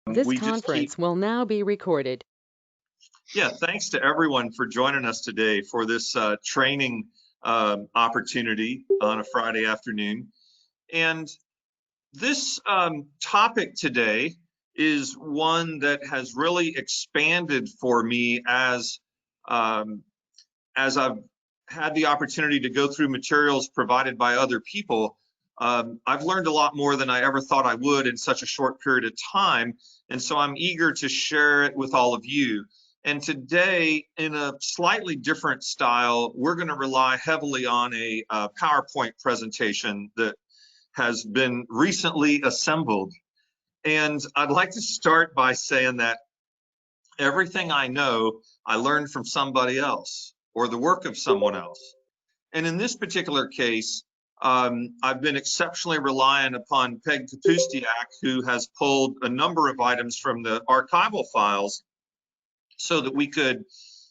This We just keep, conference will now be recorded. yeah, thanks to everyone for joining us today for this training opportunity on a Friday afternoon. And this topic today is one that has really expanded for me as I've had the opportunity to go through materials provided by other people. I've learned a lot more than I ever thought I would in such a short period of time. And so I'm eager to share it with all of you. And today, in a slightly different style, we're going to rely heavily on a PowerPoint presentation that has been recently assembled. And I'd like to start by saying that everything I know, I learned from somebody else or the work of someone else. And in this particular case, I've been exceptionally reliant upon Peg Kapustiak, who has pulled a number of items from the archival files so that we could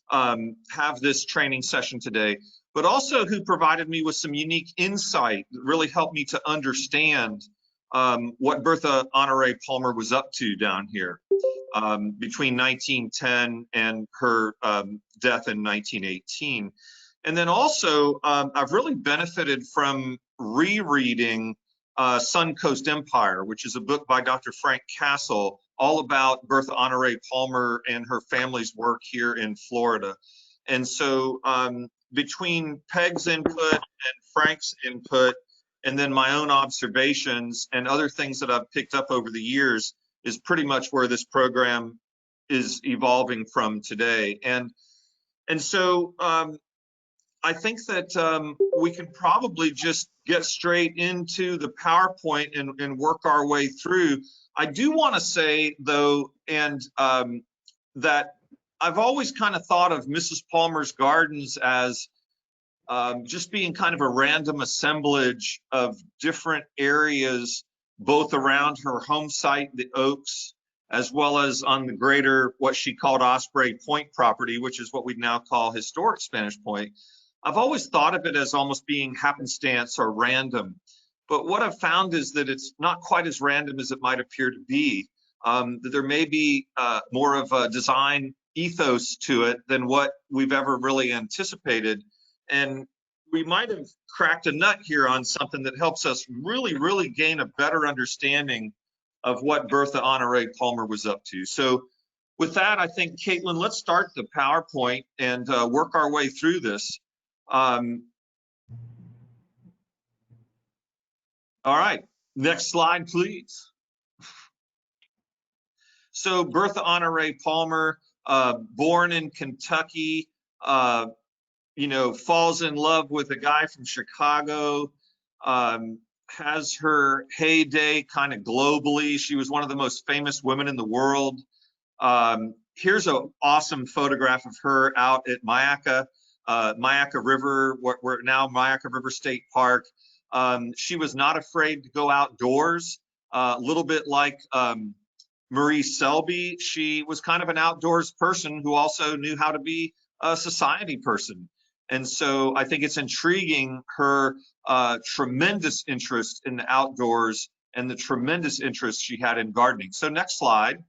have this training session today, but also who provided me with some unique insight that really helped me to understand what Bertha Honoré Palmer was up to down here between 1910 and her death in 1918. And then also, I've really benefited from rereading Suncoast Empire, which is a book by Dr. Frank Castle, all about Bertha Honoré Palmer and her family's work here in Florida. And so between Peg's input and Frank's input, and then my own observations and other things that I've picked up over the years, is pretty much where this program is evolving from today. And so I think that we can probably just get straight into the PowerPoint and work our way through. I do want to say, though, and that I've always kind of thought of Mrs. Palmer's Gardens as just being kind of a random assemblage of different areas, both around her home site, the Oaks, as well as on the greater, what she called Osprey Point property, which is what we now call historic Spanish Point. I've always thought of it as almost being happenstance or random. But what I've found is that it's not quite as random as it might appear to be. That there may be more of a design ethos to it than what we've ever really anticipated. And we might have cracked a nut here on something that helps us really gain a better understanding of what Bertha Honoré Palmer was up to. So with that, I think, Caitlin, let's start the PowerPoint and work our way through this. All right, next slide, please. So Bertha Honoré Palmer, born in Kentucky, falls in love with a guy from Chicago, has her heyday kind of globally. She was one of the most famous women in the world. Here's an awesome photograph of her out at Myakka River, we're now Myakka River State Park. She was not afraid to go outdoors, a little bit like Marie Selby. She was kind of an outdoors person who also knew how to be a society person. And so I think it's intriguing her tremendous interest in the outdoors and the tremendous interest she had in gardening. So next slide.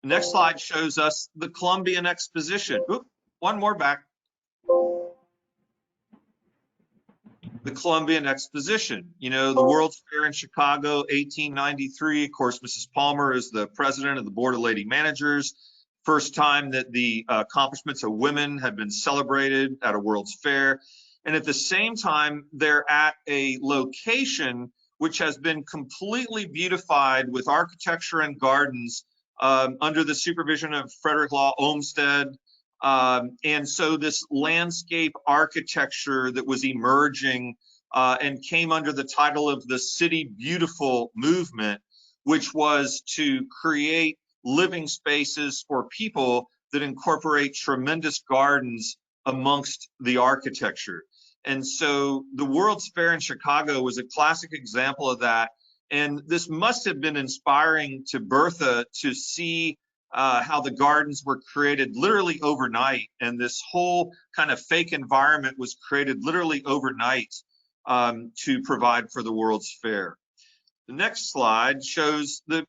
Next slide shows us the Columbian Exposition. Oop, one more back. The Columbian Exposition, the World's Fair in Chicago, 1893. Of course, Mrs. Palmer is the president of the Board of Lady Managers. First time that the accomplishments of women have been celebrated at a World's Fair. And at the same time, they're at a location which has been completely beautified with architecture and gardens under the supervision of Frederick Law Olmsted. And so this landscape architecture that was emerging and came under the title of the City Beautiful movement, which was to create living spaces for people that incorporate tremendous gardens amongst the architecture. And so the World's Fair in Chicago was a classic example of that. And this must have been inspiring to Bertha to see how the gardens were created literally overnight. And this whole kind of fake environment was created literally overnight to provide for the World's Fair. The next slide shows the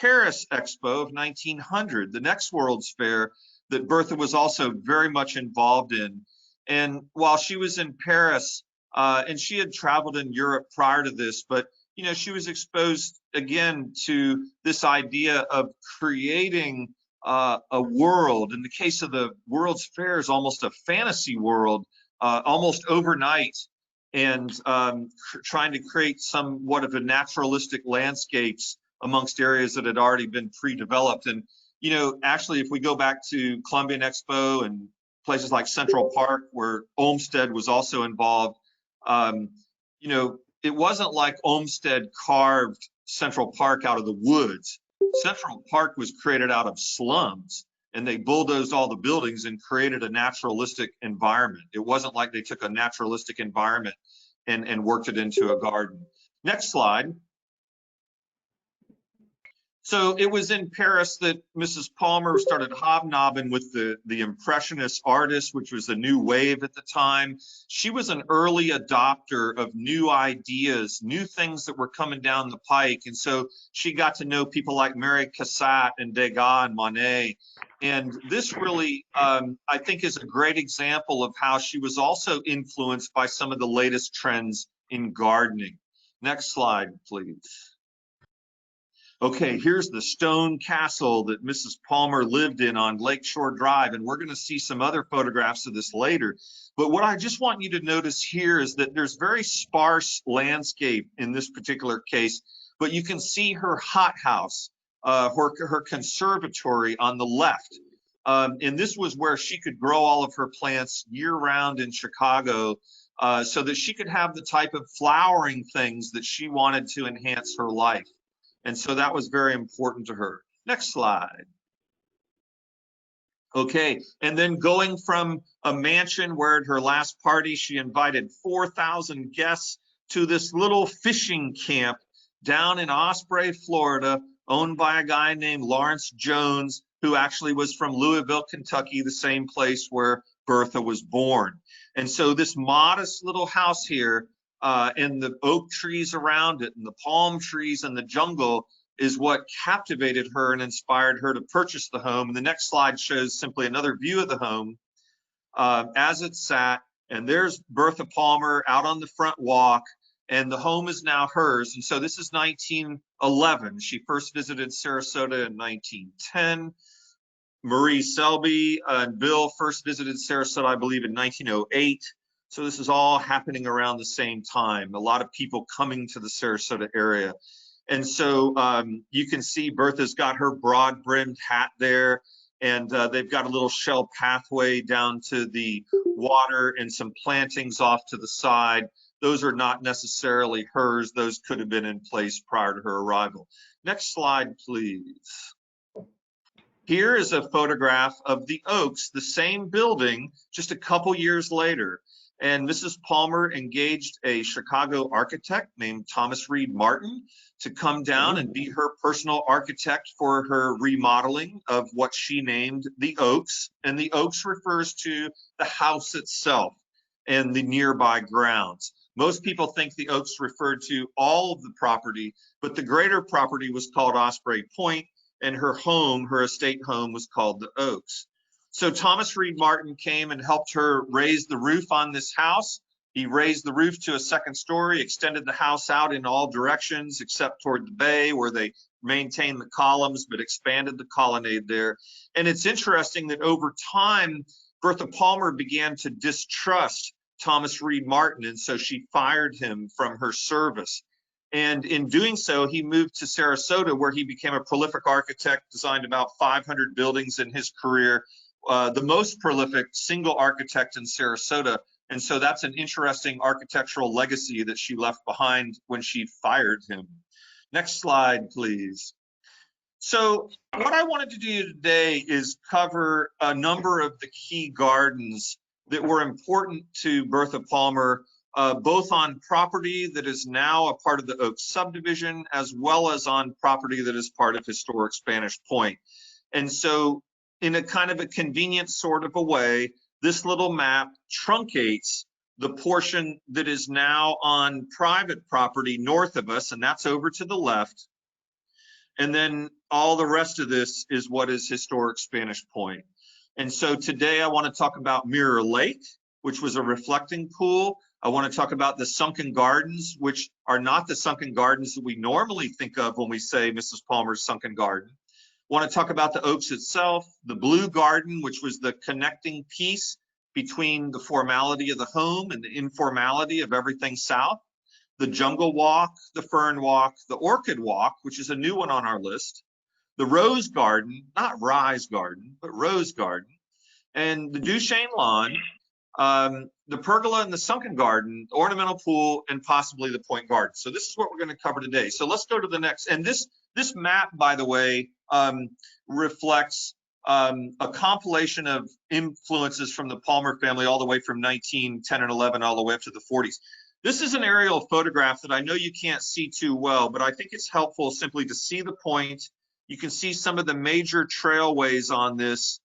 Paris Expo of 1900, the next World's Fair that Bertha was also very much involved in. And while she was in Paris, and she had traveled in Europe prior to this, but she was exposed again to this idea of creating a world. In the case of the World's Fair, is almost a fantasy world, almost overnight, and trying to create somewhat of a naturalistic landscapes amongst areas that had already been pre-developed. And actually, if we go back to Columbian Expo and places like Central Park, where Olmsted was also involved, it wasn't like Olmsted carved Central Park out of the woods. Central Park was created out of slums, and they bulldozed all the buildings and created a naturalistic environment. It wasn't like they took a naturalistic environment and worked it into a garden. Next slide. So it was in Paris that Mrs. Palmer started hobnobbing with the Impressionist artists, which was a new wave at the time. She was an early adopter of new ideas, new things that were coming down the pike. And so she got to know people like Mary Cassatt and Degas and Monet. And this really, I think, is a great example of how she was also influenced by some of the latest trends in gardening. Next slide, please. Okay, here's the stone castle that Mrs. Palmer lived in on Lakeshore Drive, and we're going to see some other photographs of this later. But what I just want you to notice here is that there's very sparse landscape in this particular case, but you can see her hothouse, her conservatory on the left. And this was where she could grow all of her plants year-round in Chicago, so that she could have the type of flowering things that she wanted to enhance her life. And so that was very important to her. Next slide. Okay, and then going from a mansion where at her last party she invited 4,000 guests to this little fishing camp down in Osprey, Florida, owned by a guy named Lawrence Jones, who actually was from Louisville, Kentucky, the same place where Bertha was born. And so this modest little house here, and the oak trees around it and the palm trees and the jungle is what captivated her and inspired her to purchase the home. And the next slide shows simply another view of the home as it sat. And there's Bertha Palmer out on the front walk, and the home is now hers. And so this is 1911. She first visited Sarasota in 1910. Marie Selby and Bill first visited Sarasota, I believe, in 1908. So this is all happening around the same time. A lot of people coming to the Sarasota area. And so you can see Bertha's got her broad-brimmed hat there, and they've got a little shell pathway down to the water and some plantings off to the side. Those are not necessarily hers. Those could have been in place prior to her arrival. Next slide, please. Here is a photograph of the Oaks, the same building, just a couple years later. And Mrs. Palmer engaged a Chicago architect named Thomas Reed Martin to come down and be her personal architect for her remodeling of what she named the Oaks. And the Oaks refers to the house itself and the nearby grounds. Most people think the Oaks referred to all of the property, but the greater property was called Osprey Point, and her home, her estate home, was called the Oaks. So Thomas Reed Martin came and helped her raise the roof on this house. He raised the roof to a second story, extended the house out in all directions except toward the bay where they maintained the columns, but expanded the colonnade there. And it's interesting that over time, Bertha Palmer began to distrust Thomas Reed Martin, and so she fired him from her service. And in doing so, he moved to Sarasota, where he became a prolific architect, designed about 500 buildings in his career, the most prolific single architect in Sarasota. And so that's an interesting architectural legacy that she left behind when she fired him. Next slide, please. So what I wanted to do today is cover a number of the key gardens that were important to Bertha Palmer, both on property that is now a part of the Oaks subdivision, as well as on property that is part of historic Spanish Point. And so in a kind of a convenient sort of a way, this little map truncates the portion that is now on private property north of us, and that's over to the left. And then all the rest of this is what is historic Spanish Point. And so today I want to talk about Mirror Lake, which was a reflecting pool. I want to talk about the sunken gardens, which are not the sunken gardens that we normally think of when we say Mrs. Palmer's sunken garden. I want to talk about the Oaks itself, the Blue Garden, which was the connecting piece between the formality of the home and the informality of everything south. The Jungle Walk, the Fern Walk, the Orchid Walk, which is a new one on our list, the Rose Garden, not Rise Garden, but Rose Garden, and the Duchesne Lawn, the pergola and the sunken garden, ornamental pool, and possibly the Point Garden. So this is what we're going to cover today. So let's go to the next. And this map, by the way, reflects a compilation of influences from the Palmer family all the way from 1910 and 11 all the way up to the 40s. This is an aerial photograph that I know you can't see too well, but I think it's helpful simply to see the point. You can see some of the major trailways on this.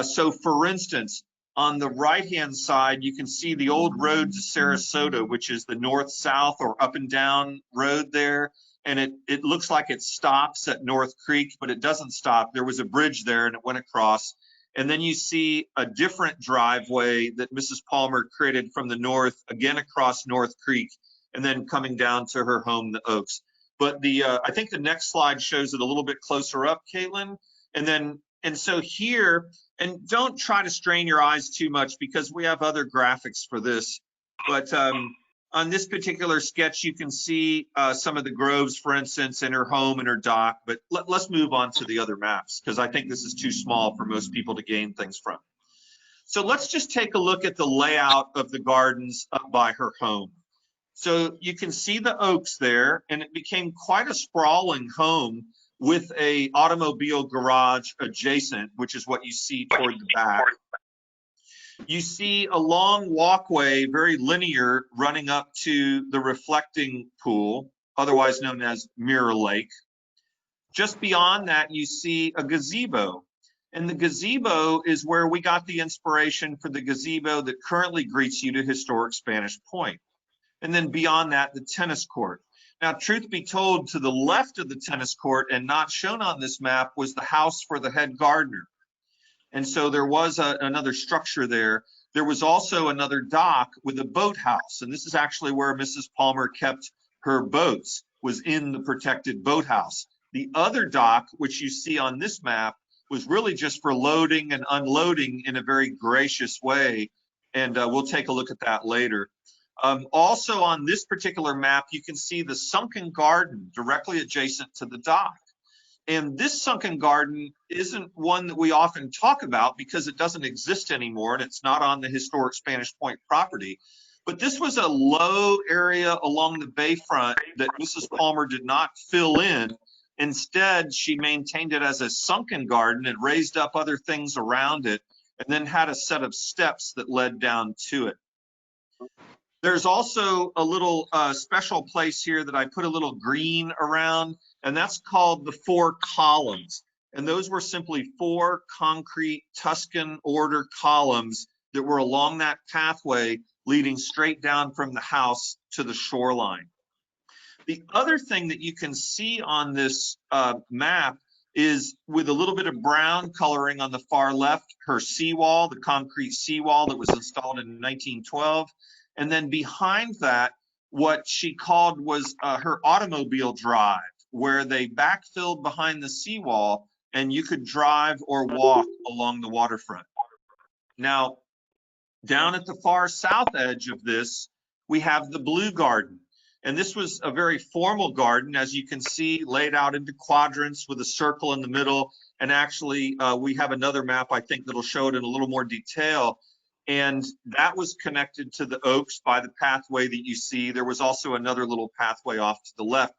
So for instance, on the right-hand side, you can see the old road to Sarasota, which is the north-south or up and down road there. And it looks like it stops at North Creek, but it doesn't stop. There was a bridge there and it went across. And then you see a different driveway that Mrs. Palmer created from the north, again across North Creek, and then coming down to her home, the Oaks. But I think the next slide shows it a little bit closer up, Caitlin. And so here, and don't try to strain your eyes too much because we have other graphics for this. But on this particular sketch, you can see some of the groves, for instance, in her home and her dock. But let's move on to the other maps because I think this is too small for most people to gain things from. So let's just take a look at the layout of the gardens up by her home. So you can see the Oaks there, and it became quite a sprawling home with a automobile garage adjacent, which is what you see toward the back. You see a long walkway, very linear, running up to the reflecting pool, otherwise known as Mirror Lake. Just beyond that, you see a gazebo. And the gazebo is where we got the inspiration for the gazebo that currently greets you to historic Spanish Point. And then beyond that, the tennis court. Now, truth be told, to the left of the tennis court and not shown on this map was the house for the head gardener. And so there was another structure there. There was also another dock with a boathouse. And this is actually where Mrs. Palmer kept her boats, was in the protected boathouse. The other dock, which you see on this map, was really just for loading and unloading in a very gracious way. And we'll take a look at that later. Also on this particular map, you can see the sunken garden directly adjacent to the dock. And this sunken garden isn't one that we often talk about because it doesn't exist anymore and it's not on the historic Spanish Point property. But this was a low area along the bayfront that Mrs. Palmer did not fill in. Instead, she maintained it as a sunken garden and raised up other things around it and then had a set of steps that led down to it. There's also a little special place here that I put a little green around, and that's called the Four Columns. And those were simply 4 concrete Tuscan order columns that were along that pathway leading straight down from the house to the shoreline. The other thing that you can see on this map is, with a little bit of brown coloring on the far left, her seawall, the concrete seawall that was installed in 1912. And then behind that, what she called was her automobile drive, where they backfilled behind the seawall and you could drive or walk along the waterfront. Now, down at the far south edge of this, we have the Blue Garden. And this was a very formal garden, as you can see, laid out into quadrants with a circle in the middle. And actually, we have another map, I think, that'll show it in a little more detail. And that was connected to the Oaks by the pathway that you see. There was also another little pathway off to the left.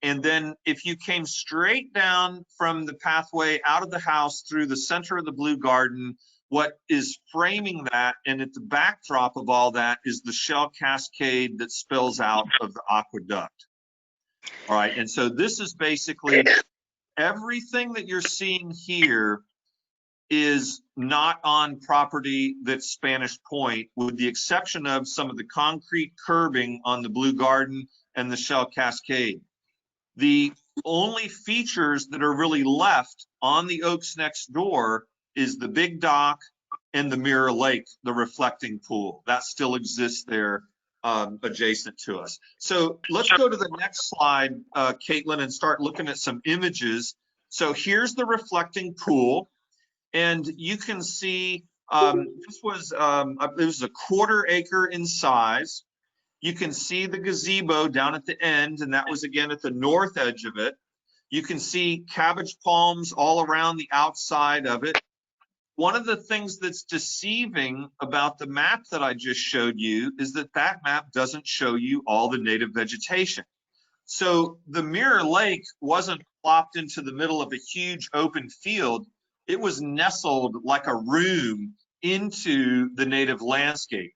And then if you came straight down from the pathway out of the house through the center of the Blue Garden, what is framing that and at the backdrop of all that is the shell cascade that spills out of the aqueduct. All right, and so this is basically everything that you're seeing here is not on property that's Spanish Point, with the exception of some of the concrete curbing on the Blue Garden and the shell cascade. The only features that are really left on the oaks next door is the big dock and the Mirror Lake, the reflecting pool. That still exists there adjacent to us. So let's go to the next slide, Caitlin, and start looking at some images. So here's the reflecting pool, and you can see this was it was a 1/4 acre in size. You can see the gazebo down at the end, and that was again at the north edge of it. You can see cabbage palms all around the outside of it. One of the things that's deceiving about the map that I just showed you is that that map doesn't show you all the native vegetation. So the Mirror Lake wasn't plopped into the middle of a huge open field. It was nestled like a room into the native landscape.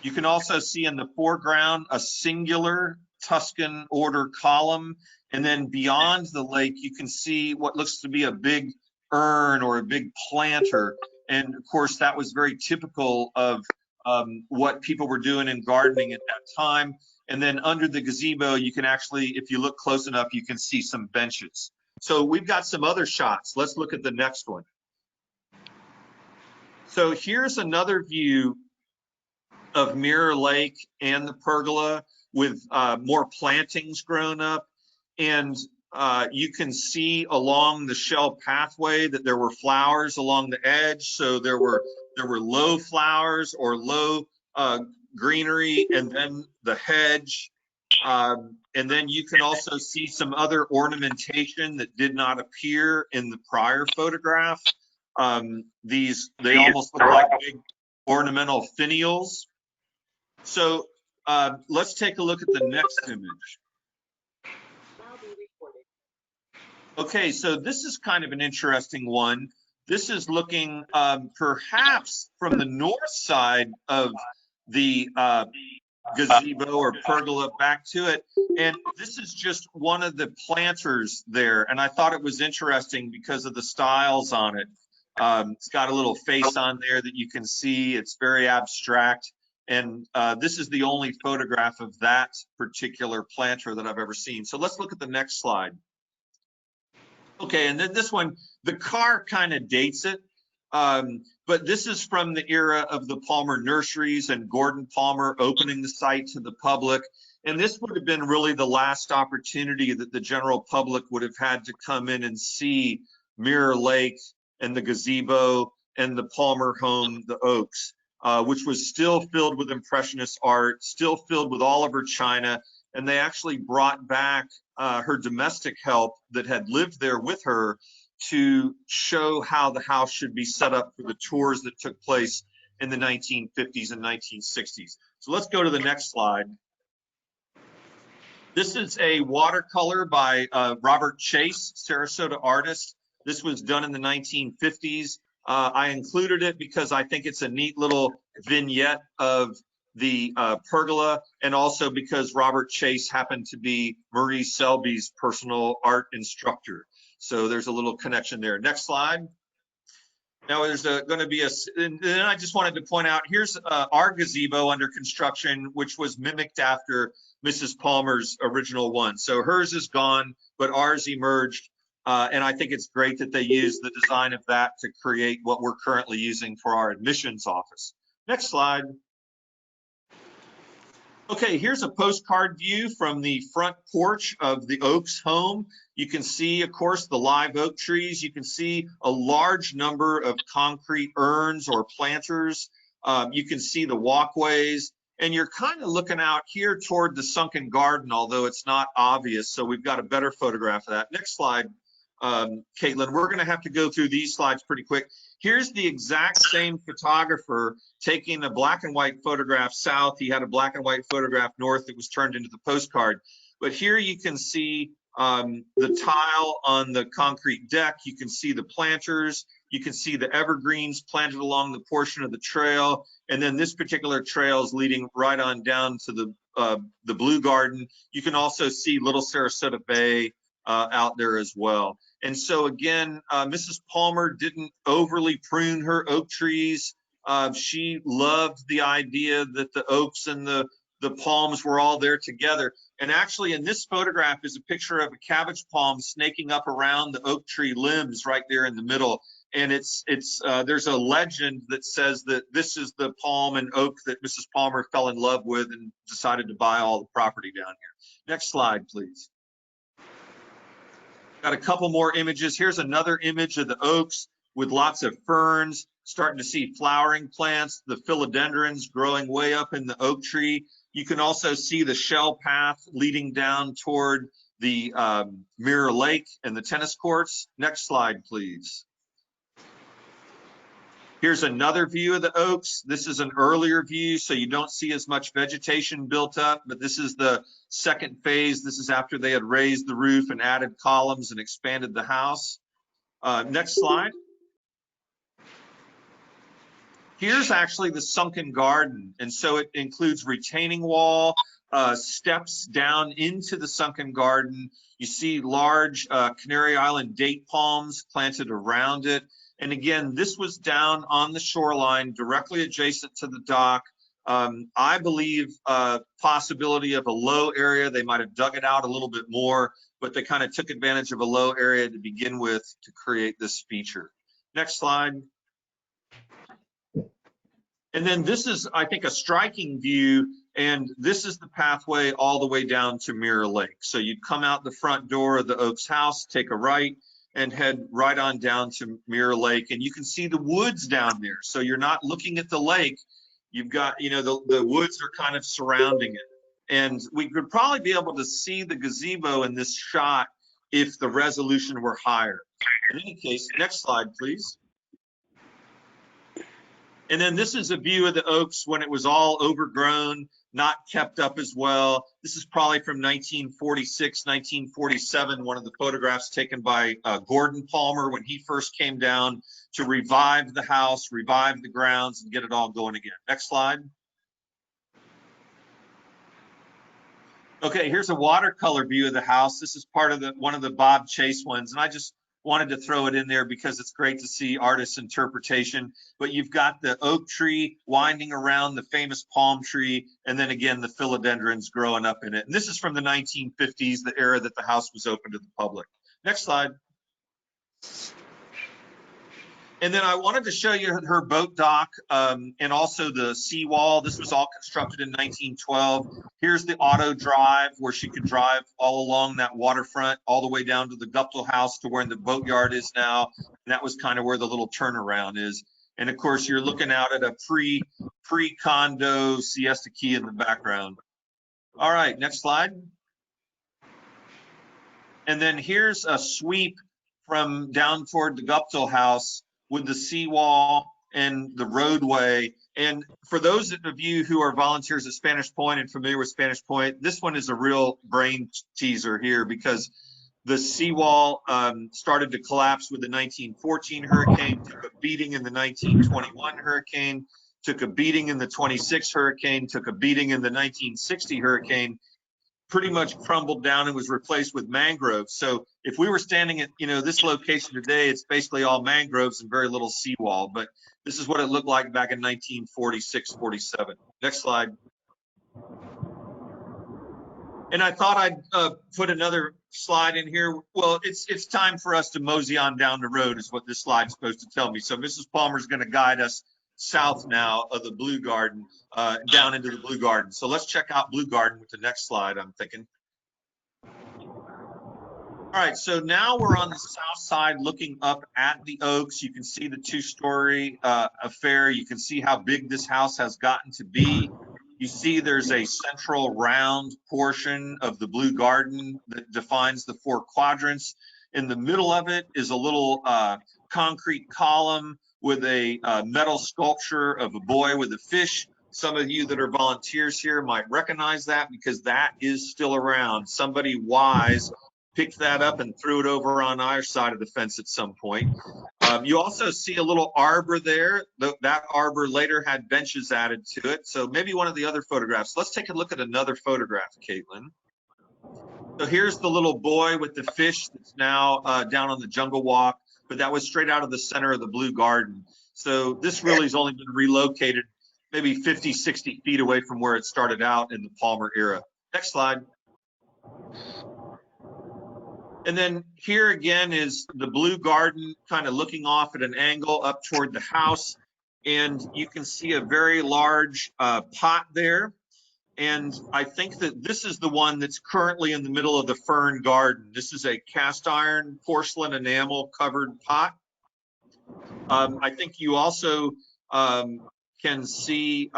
You can also see in the foreground a singular Tuscan order column. And then beyond the lake, you can see what looks to be a big urn or a big planter. And of course, that was very typical of what people were doing in gardening at that time. And then under the gazebo, you can actually, if you look close enough, you can see some benches. So we've got some other shots. Let's look at the next one. So here's another view of Mirror Lake and the pergola with more plantings grown up. And you can see along the shell pathway that there were flowers along the edge. So there were low flowers or low greenery, and then the hedge. And then you can also see some other ornamentation that did not appear in the prior photograph. They almost look like big ornamental finials. So let's take a look at the next image. Okay, so this is kind of an interesting one. This is looking perhaps from the north side of the gazebo or pergola back to it. And this is just one of the planters there. And I thought it was interesting because of the styles on it. It's got a little face on there that you can see. It's very abstract. And this is the only photograph of that particular planter that I've ever seen. So let's look at the next slide. Okay, and then this one, the car kind of dates it. But this is from the era of the Palmer Nurseries and Gordon Palmer opening the site to the public. And this would have been really the last opportunity that the general public would have had to come in and see Mirror Lake and the gazebo and the Palmer home, the Oaks, which was still filled with Impressionist art, still filled with Oliver China. And they actually brought back her domestic help that had lived there with her to show how the house should be set up for the tours that took place in the 1950s and 1960s. So let's go to the next slide. This is a watercolor by Robert Chase, Sarasota artist. This was done in the 1950s. I included it because I think it's a neat little vignette of the pergola, and also because Robert Chase happened to be Marie Selby's personal art instructor. So there's a little connection there. Next slide. Now there's going to be and then I just wanted to point out, here's our gazebo under construction, which was mimicked after Mrs. Palmer's original one. So hers is gone, but ours emerged. And I think it's great that they used the design of that to create what we're currently using for our admissions office. Next slide. Okay, here's a postcard view from the front porch of the Oaks home. You can see, of course, the live oak trees. You can see a large number of concrete urns or planters. You can see the walkways, and you're kind of looking out here toward the sunken garden, although it's not obvious. So we've got a better photograph of that. Next slide, Caitlin. We're going to have to go through these slides pretty quick. Here's the exact same photographer taking a black and white photograph south. He had a black and white photograph north that was turned into the postcard. But here you can see the tile on the concrete deck. You can see the planters. You can see the evergreens planted along the portion of the trail. And then this particular trail is leading right on down to the Blue Garden. You can also see Little Sarasota Bay out there as well. And so again, Mrs. Palmer didn't overly prune her oak trees. She loved the idea that the oaks and the the palms were all there together. And actually in this photograph is a picture of a cabbage palm snaking up around the oak tree limbs right there in the middle. And there's a legend that says that this is the palm and oak that Mrs. Palmer fell in love with and decided to buy all the property down here. Next slide, please. Got a couple more images. Here's another image of the oaks with lots of ferns, starting to see flowering plants, the philodendrons growing way up in the oak tree. You can also see the shell path leading down toward the Mirror Lake and the tennis courts. Next slide, please. Here's another view of the oaks. This is an earlier view, so you don't see as much vegetation built up, but this is the second phase. This is after they had raised the roof and added columns and expanded the house. Next slide. Here's actually the sunken garden, and so it includes retaining wall, steps down into the sunken garden. You see large Canary Island date palms planted around it. And again, this was down on the shoreline, directly adjacent to the dock. I believe possibility of a low area. They might have dug it out a little bit more, but they kind of took advantage of a low area to begin with to create this feature. Next slide. And then this is, I think, a striking view, and this is the pathway all the way down to Mirror Lake. So you'd come out the front door of the Oaks house, take a right, and head right on down to Mirror Lake, and you can see the woods down there. So you're not looking at the lake. You've got, you know, the woods are kind of surrounding it. And we could probably be able to see the gazebo in this shot if the resolution were higher. In any case, next slide, please. And then this is a view of the oaks when it was all overgrown, not kept up as well. This is probably from 1946, 1947, one of the photographs taken by Gordon Palmer when he first came down to revive the house, revive the grounds, and get it all going again. Next slide. Okay, here's a watercolor view of the house. This is part of one of the Bob Chase ones, and I just wanted to throw it in there because it's great to see artist's interpretation. But you've got the oak tree winding around the famous palm tree, and then again the philodendrons growing up in it. And this is from the 1950s, the era that the house was open to the public. Next slide. And then I wanted to show you her boat dock and also the seawall. This was all constructed in 1912. Here's the auto drive where she could drive all along that waterfront, all the way down to the Guptill house to where the boatyard is now. And that was kind of where the little turnaround is. And of course, you're looking out at a pre-condo Siesta Key in the background. All right, next slide. And then here's a sweep from down toward the Guptill house with the seawall and the roadway. And for those of you who are volunteers at Spanish Point and familiar with Spanish Point, this one is a real brain teaser here because the seawall started to collapse with the 1914 hurricane, took a beating in the 1921 hurricane, took a beating in the 26 hurricane, took a beating in the 1960 hurricane, pretty much crumbled down and was replaced with mangroves. So if we were standing at, you know, this location today, it's basically all mangroves and very little seawall, but this is what it looked like back in 1946, 47. Next slide. And I thought I'd put another slide in here. Well, it's time for us to mosey on down the road is what this slide's supposed to tell me. So Mrs. Palmer's gonna guide us south now of the Blue Garden, down into the Blue Garden. So let's check out Blue Garden with the next slide, I'm thinking. All right, so now we're on the south side looking up at the Oaks. You can see the two-story affair. You can see how big this house has gotten to be. You see there's a central round portion of the Blue Garden that defines the four quadrants. In the middle of it is a little concrete column with a metal sculpture of a boy with a fish. Some of you that are volunteers here might recognize that because that is still around. Somebody wise picked that up and threw it over on our side of the fence at some point. You also see a little arbor there. That arbor later had benches added to it. So maybe one of the other photographs. Let's take a look at another photograph, Caitlin. So here's the little boy with the fish that's now down on the Jungle Walk, but that was straight out of the center of the Blue Garden. So this really has only been relocated maybe 50, 60 feet away from where it started out in the Palmer era. Next slide. And then here again is the blue garden kind of looking off at an angle up toward the house. And you can see a very large pot there. And I think that this is the one that's currently in the middle of the fern garden. This is a cast iron porcelain enamel covered pot. I think you also can see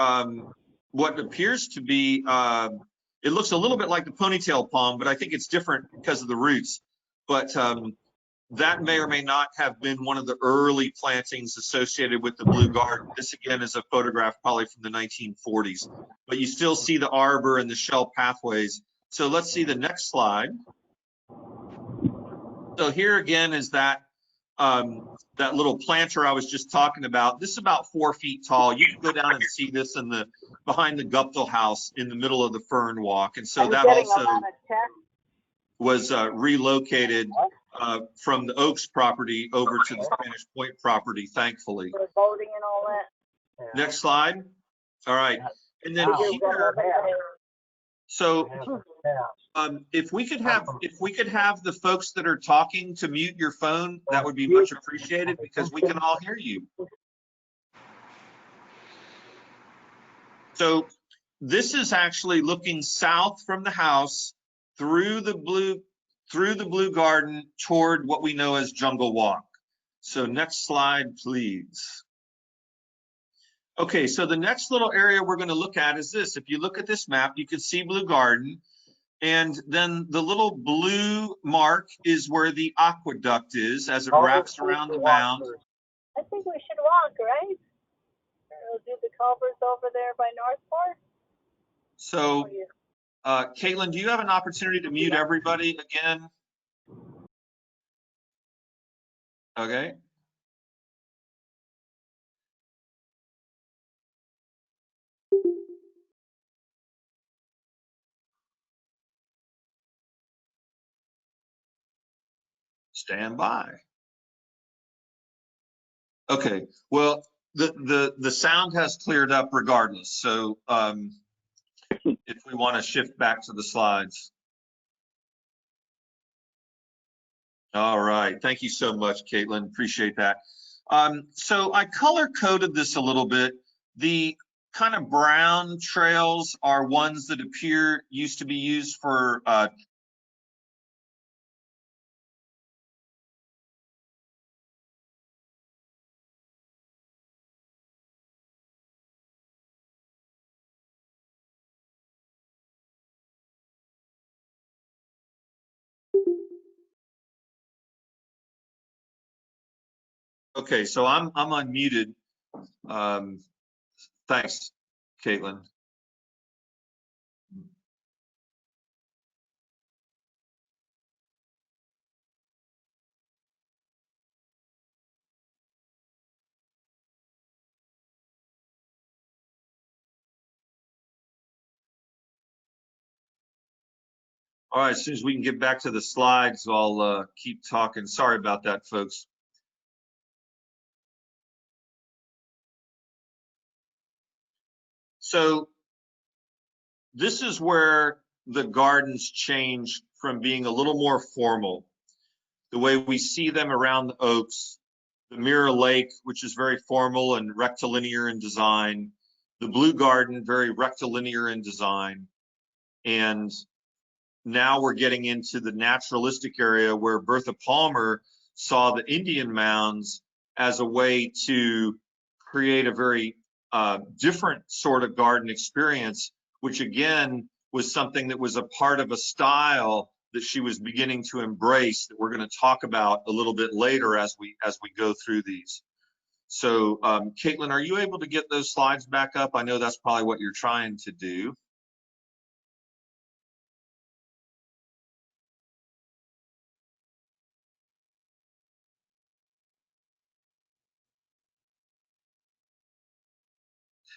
what appears to be, it looks a little bit like the ponytail palm, but I think it's different because of the roots. But that may or may not have been one of the early plantings associated with the blue garden. This again is a photograph probably from the 1940s, but you still see the arbor and the shell pathways. So let's see the next slide. So here again is that that little planter I was just talking about. This is about 4 feet tall. You can go down and see this in the behind the Guptill house in the middle of the fern walk. And so that also was relocated from the Oaks property over to the Spanish Point property, thankfully. For voting and all that. Next slide. All right. And then here, so if we could have the folks that are talking to mute your phone, that would be much appreciated because we can all hear you. So this is actually looking south from the house through the blue garden toward what we know as Jungle Walk. So next slide, please. Okay, so the next little area we're going to look at is this. If you look at this map, you can see Blue Garden, and then the little blue mark is where the aqueduct is as it wraps around the mound. I think we should walk, right? We'll do the culverts over there by Northport. So, Caitlin, do you have an opportunity to mute everybody again? Okay. Stand by. Okay, well, the sound has cleared up regardless. So if we want to shift back to the slides. All right, thank you so much, Caitlin, appreciate that. So I color coded this a little bit. The kind of brown trails are ones that used to be used for okay, so I'm unmuted. Thanks, Caitlin. All right, as soon as we can get back to the slides, I'll keep talking. Sorry about that, folks. So this is where the gardens change from being a little more formal. The way we see them around the Oaks, the Mirror Lake, which is very formal and rectilinear in design, the Blue Garden, very rectilinear in design, and now we're getting into the naturalistic area where Bertha Palmer saw the Indian mounds as a way to create a very different sort of garden experience, which again was something that was a part of a style that she was beginning to embrace that we're going to talk about a little bit later as we go through these. So Caitlin, are you able to get those slides back up? I know that's probably what you're trying to do.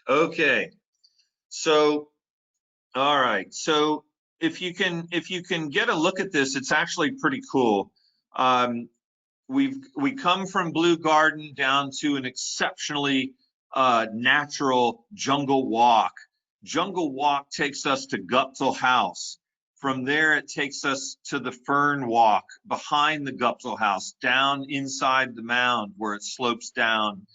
Okay, so all right, so if you can get a look at this, it's actually pretty cool. We come from Blue Garden down to an exceptionally natural jungle walk. Jungle walk takes us to Guptill House. From there, it takes us to the fern walk behind the Guptill House, down inside the mound where it slopes down.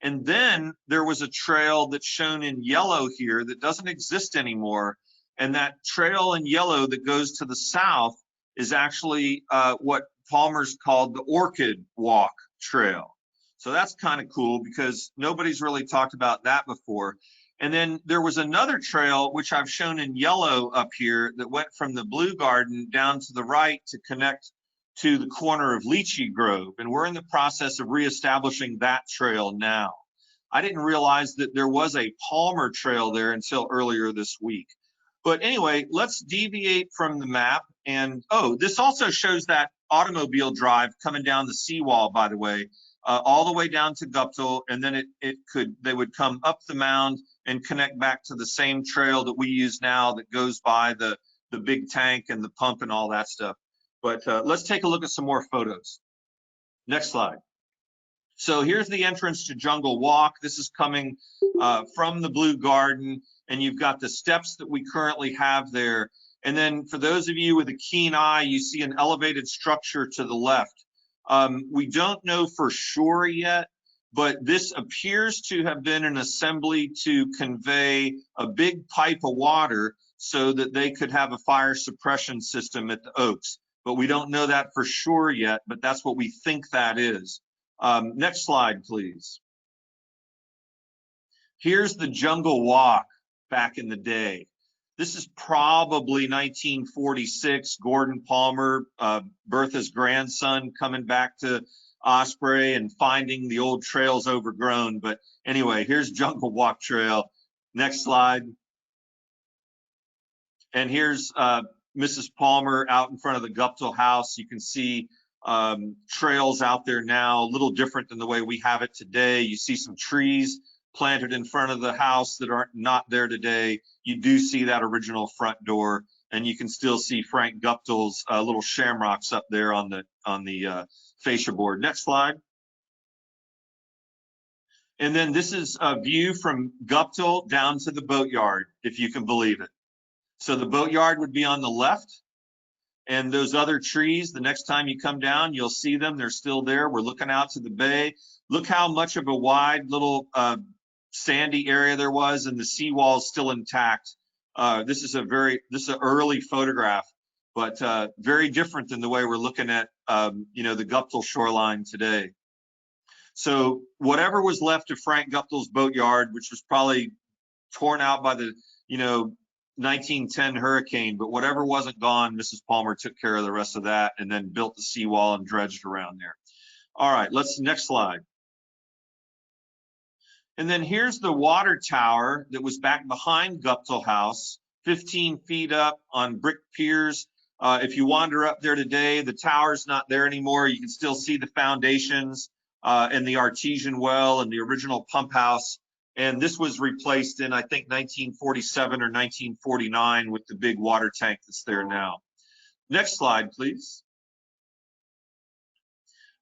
And then there was a trail that's shown in yellow here that doesn't exist anymore. And that trail in yellow that goes to the south is actually what Palmer's called the Orchid Walk Trail. So that's kind of cool because nobody's really talked about that before. And then there was another trail, which I've shown in yellow up here, that went from the Blue Garden down to the right to connect to the corner of Lychee Grove. And we're in the process of reestablishing that trail now. I didn't realize that there was a Palmer trail there until earlier this week. But anyway, let's deviate from the map. And oh, this also shows that automobile drive coming down the seawall, by the way, all the way down to Guptill, and then they would come up the mound and connect back to the same trail that we use now that goes by the big tank and the pump and all that stuff. But let's take a look at some more photos. Next slide. So here's the entrance to Jungle Walk. This is coming from the Blue Garden, and you've got the steps that we currently have there. And then for those of you with a keen eye, you see an elevated structure to the left. We don't know for sure yet, but this appears to have been an assembly to convey a big pipe of water so that they could have a fire suppression system at the Oaks. But we don't know that for sure yet, but that's what we think that is. Next slide, please. Here's the Jungle Walk back in the day. This is probably 1946, Gordon Palmer, Bertha's grandson, coming back to Osprey and finding the old trails overgrown. But anyway, here's Jungle Walk Trail. Next slide. And here's Mrs. Palmer out in front of the Guptill House. You can see trails out there now, a little different than the way we have it today. You see some trees planted in front of the house that are not there today. You do see that original front door, and you can still see Frank Guptill's little shamrocks up there on the fascia board. Next slide. And then this is a view from Guptill down to the boatyard, if you can believe it. So the boatyard would be on the left, and those other trees, the next time you come down, you'll see them. They're still there. We're looking out to the bay. Look how much of a wide little sandy area there was, and the seawall is still intact. This is an early photograph, but very different than the way we're looking at the Guptill shoreline today. So whatever was left of Frank Guptill's boatyard, which was probably torn out by the 1910 hurricane, but whatever wasn't gone, Mrs. Palmer took care of the rest of that and then built the seawall and dredged around there. All right, next slide. And then here's the water tower that was back behind Guptill House, 15 feet up on brick piers. If you wander up there today, the tower's not there anymore. You can still see the foundations and the artesian well and the original pump house. And this was replaced in, I think, 1947 or 1949 with the big water tank that's there now. Next slide, please.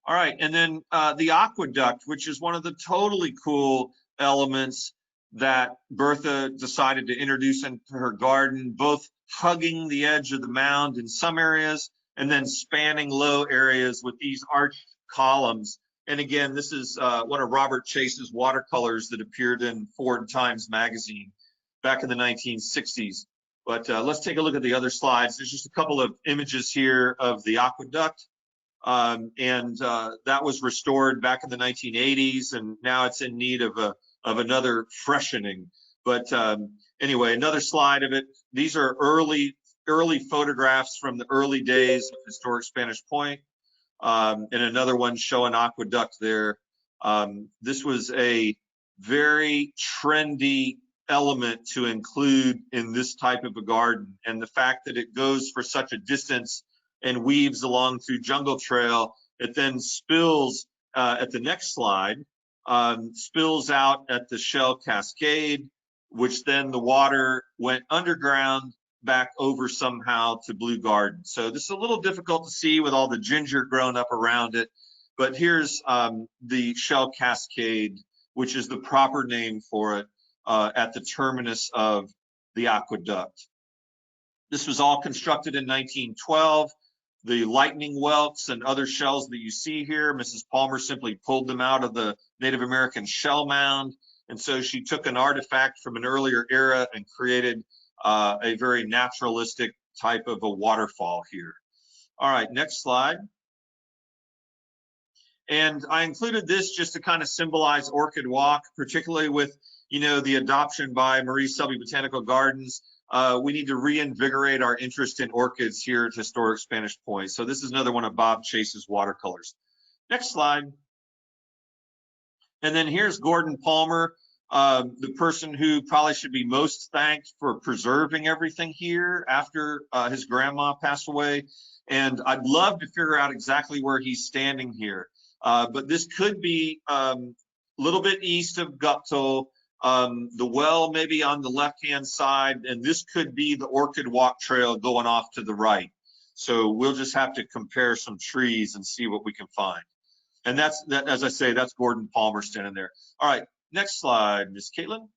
All right, and then the aqueduct, which is one of the totally cool elements that Bertha decided to introduce into her garden, both hugging the edge of the mound in some areas and then spanning low areas with these arched columns. And again, this is one of Robert Chase's watercolors that appeared in Ford Times magazine back in the 1960s. But let's take a look at the other slides. There's just a couple of images here of the aqueduct. That was restored back in the 1980s, and now it's in need of another freshening. But anyway, another slide of it. These are early photographs from the early days of historic Spanish Point. And another one showing aqueduct there. This was a very trendy element to include in this type of a garden. And the fact that it goes for such a distance and weaves along through Jungle Trail, it then spills at the next slide, spills out at the Shell Cascade, which then the water went underground back over somehow to Blue Garden. So this is a little difficult to see with all the ginger grown up around it, but here's the Shell Cascade which is the proper name for it, at the terminus of the aqueduct. This was all constructed in 1912. The lightning whelks and other shells that you see here, Mrs. Palmer simply pulled them out of the Native American shell mound. And so she took an artifact from an earlier era and created a very naturalistic type of a waterfall here. All right, next slide. And I included this just to kind of symbolize Orchid Walk, particularly with, you know, the adoption by Marie Selby Botanical Gardens. We need to reinvigorate our interest in orchids here at Historic Spanish Point. So this is another one of Bob Chase's watercolors. Next slide. And then here's Gordon Palmer, the person who probably should be most thanked for preserving everything here after his grandma passed away. And I'd love to figure out exactly where he's standing here. But this could be a little bit east of Guptill, the well maybe on the left-hand side, and this could be the Orchid Walk Trail going off to the right. So we'll just have to compare some trees and see what we can find. And that's, as I say, that's Gordon Palmer standing there. All right, next slide, Ms. Caitlin.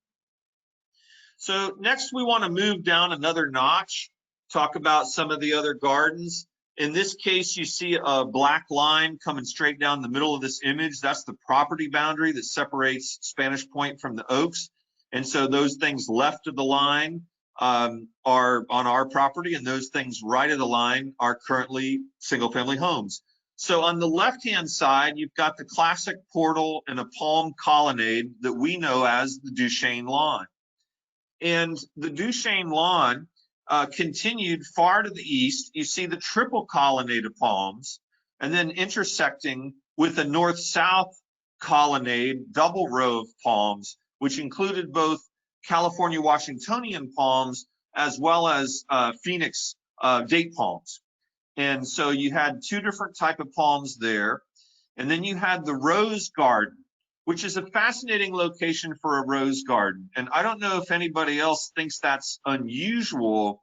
So next we want to move down another notch, talk about some of the other gardens. In this case, you see a black line coming straight down the middle of this image. That's the property boundary that separates Spanish Point from the Oaks. And so those things left of the line are on our property, and those things right of the line are currently single-family homes. So on the left-hand side, you've got the classic portal and a palm colonnade that we know as the Duchesne Lawn. And the Duchesne Lawn continued far to the east. You see the triple colonnade of palms, and then intersecting with a north-south colonnade, double row of palms, which included both California Washingtonian palms as well as Phoenix date palms. And so you had two different type of palms there. And then you had the rose garden, which is a fascinating location for a rose garden. And I don't know if anybody else thinks that's unusual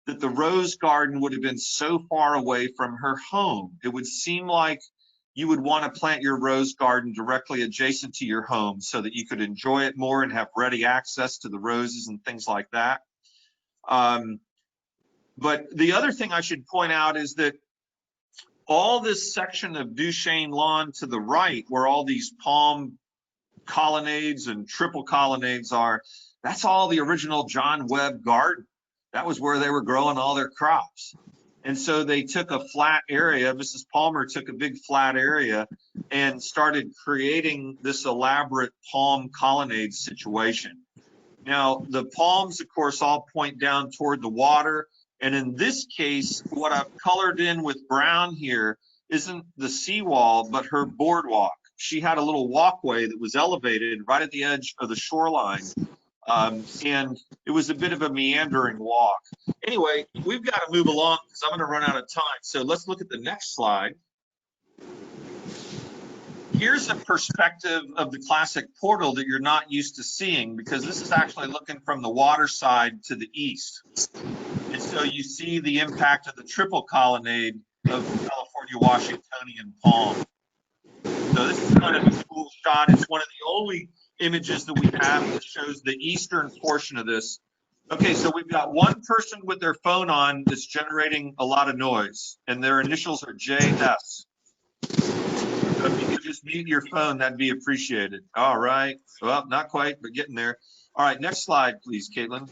that the rose garden would have been so far away from her home. It would seem like you would want to plant your rose garden directly adjacent to your home so that you could enjoy it more and have ready access to the roses and things like that. But the other thing I should point out is that all this section of Duchesne Lawn to the right, where all these palm colonnades and triple colonnades are, that's all the original John Webb garden. That was where they were growing all their crops. And so they took a flat area, Mrs. Palmer took a big flat area and started creating this elaborate palm colonnade situation. Now, the palms, of course, all point down toward the water. And in this case, what I've colored in with brown here isn't the seawall, but her boardwalk. She had a little walkway that was elevated right at the edge of the shoreline. And it was a bit of a meandering walk. Anyway, we've got to move along because I'm going to run out of time. So let's look at the next slide. Here's a perspective of the classic portal that you're not used to seeing, because this is actually looking from the water side to the east. And so you see the impact of the triple colonnade of California Washingtonian palm. So this is kind of a cool shot. It's one of the only images that we have that shows the eastern portion of this. Okay, so we've got one person with their phone on that's generating a lot of noise, and their initials are JS. So if you could just mute your phone, that'd be appreciated. All right, well, not quite, but getting there. All right, next slide, please, Caitlin.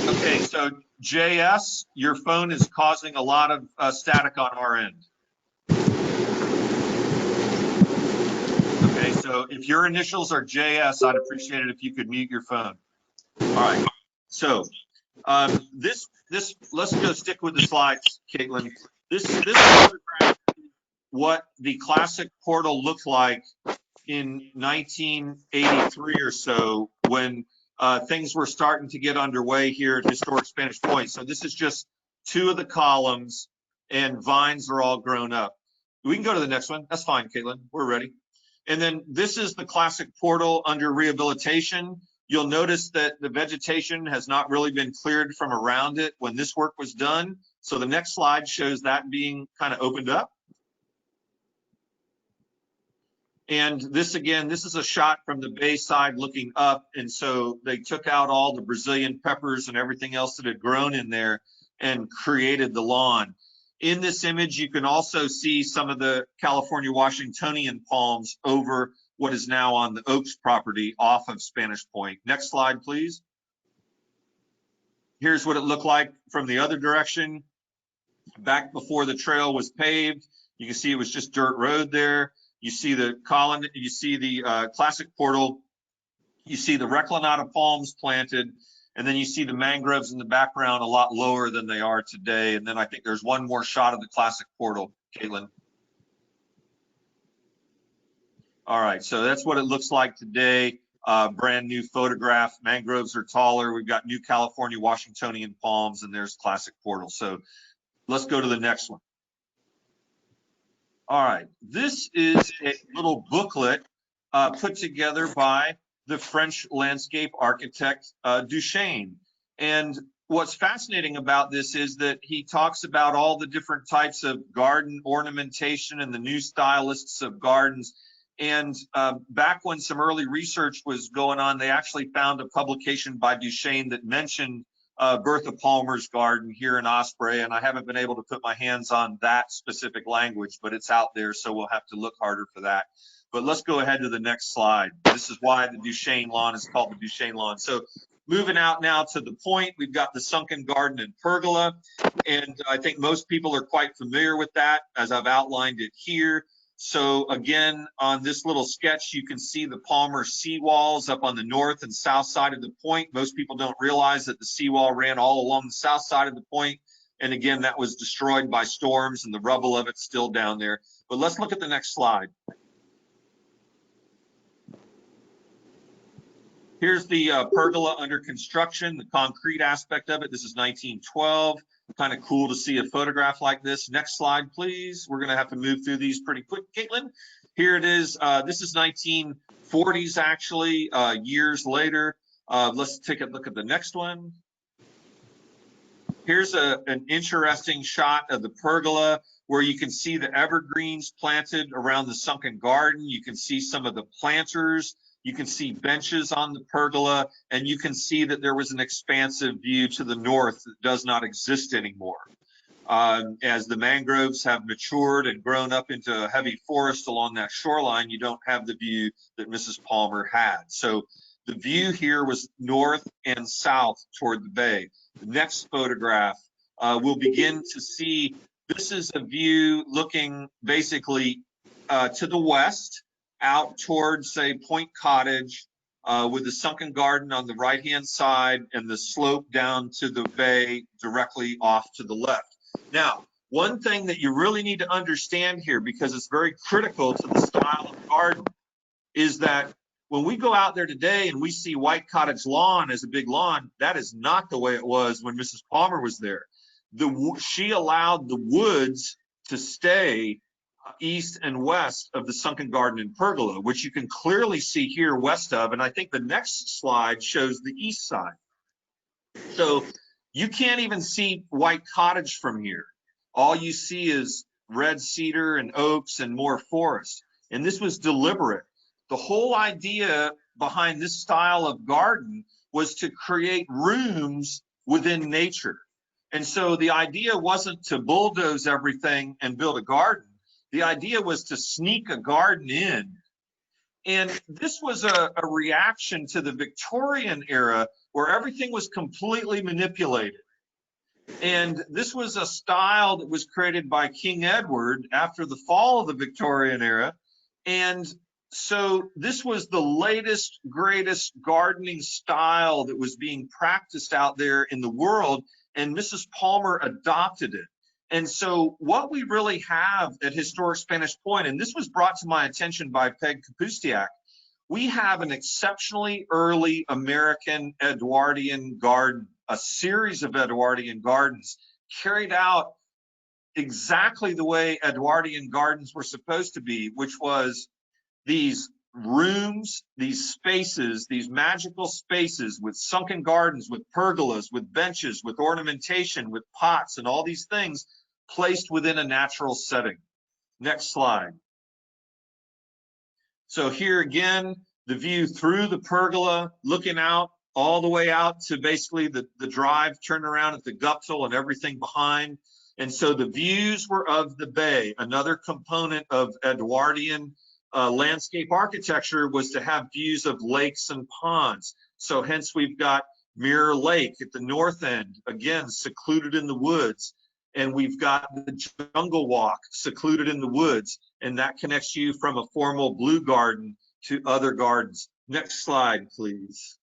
Okay, so JS, your phone is causing a lot of static on our end. Okay, so if your initials are JS, I'd appreciate it if you could mute your phone. All right, so let's go stick with the slides, Caitlin. This photograph is what the classic portal looked like in 1983 or so, when things were starting to get underway here at Historic Spanish Point. So this is just two of the columns, and vines are all grown up. We can go to the next one. That's fine, Caitlin. We're ready. And then this is the classic portal under rehabilitation. You'll notice that the vegetation has not really been cleared from around it when this work was done. So the next slide shows that being kind of opened up. And this again, this is a shot from the bay side looking up. And so they took out all the Brazilian peppers and everything else that had grown in there and created the lawn. In this image, you can also see some of the California Washingtonian palms over what is now on the Oaks property off of Spanish Point. Next slide, please. Here's what it looked like from the other direction. Back before the trail was paved, you can see it was just dirt road there. You see the colony, you see the classic portal, you see the Reclinata palms planted, and then you see the mangroves in the background a lot lower than they are today. And then I think there's one more shot of the classic portal, Caitlin. All right, so that's what it looks like today. Brand new photograph. Mangroves are taller. We've got new California Washingtonian palms, and there's classic portal. So let's go to the next one. All right, this is a little booklet put together by the French landscape architect Duchesne. And what's fascinating about this is that he talks about all the different types of garden ornamentation and the new stylists of gardens. And back when some early research was going on, they actually found a publication by Duchesne that mentioned Bertha Palmer's garden here in Osprey, and I haven't been able to put my hands on that specific language, but it's out there, so we'll have to look harder for that. But let's go ahead to the next slide. This is why the Duchesne lawn is called the Duchesne lawn. So moving out now to the point, we've got the sunken garden and pergola, and I think most people are quite familiar with that as I've outlined it here. So again, on this little sketch, you can see the Palmer seawalls up on the north and south side of the point. Most people don't realize that the seawall ran all along the south side of the point. And again, that was destroyed by storms and the rubble of it's still down there. But let's look at the next slide. Here's the pergola under construction, the concrete aspect of it. This is 1912. Kind of cool to see a photograph like this. Next slide, please. We're going to have to move through these pretty quick, Caitlin. Here it is. This is 1940s, actually, years later. Let's take a look at the next one. Here's an interesting shot of the pergola where you can see the evergreens planted around the sunken garden. You can see some of the planters. You can see benches on the pergola, and you can see that there was an expansive view to the north that does not exist anymore. As the mangroves have matured and grown up into a heavy forest along that shoreline, you don't have the view that Mrs. Palmer had. So the view here was north and south toward the bay. The next photograph, we'll begin to see, this is a view looking basically to the west, out towards, say, Point Cottage, with the sunken garden on the right-hand side and the slope down to the bay directly off to the left. Now, one thing that you really need to understand here, because it's very critical to the style of garden, is that when we go out there today and we see White Cottage lawn as a big lawn, that is not the way it was when Mrs. Palmer was there. She allowed the woods to stay east and west of the sunken garden and pergola, which you can clearly see here west of, and I think the next slide shows the east side. So you can't even see White Cottage from here. All you see is red cedar and oaks and more forest, and this was deliberate. The whole idea behind this style of garden was to create rooms within nature. And so the idea wasn't to bulldoze everything and build a garden. The idea was to sneak a garden in. And this was a reaction to the Victorian era where everything was completely manipulated. And this was a style that was created by King Edward after the fall of the Victorian era. And so this was the latest, greatest gardening style that was being practiced out there in the world. And Mrs. Palmer adopted it. And so what we really have at Historic Spanish Point, and this was brought to my attention by Peg Kapustiak, we have an exceptionally early American Edwardian garden, a series of Edwardian gardens carried out exactly the way Edwardian gardens were supposed to be, which was these rooms, these spaces, these magical spaces with sunken gardens, with pergolas, with benches, with ornamentation, with pots and all these things placed within a natural setting. Next slide. So here again, the view through the pergola, looking out all the way out to basically the drive, turn around at the Guptill and everything behind. And so the views were of the bay. Another component of Edwardian landscape architecture was to have views of lakes and ponds. So hence we've got Mirror Lake at the north end, again, secluded in the woods. And we've got the Jungle Walk secluded in the woods. And that connects you from a formal blue garden to other gardens. Next slide, please.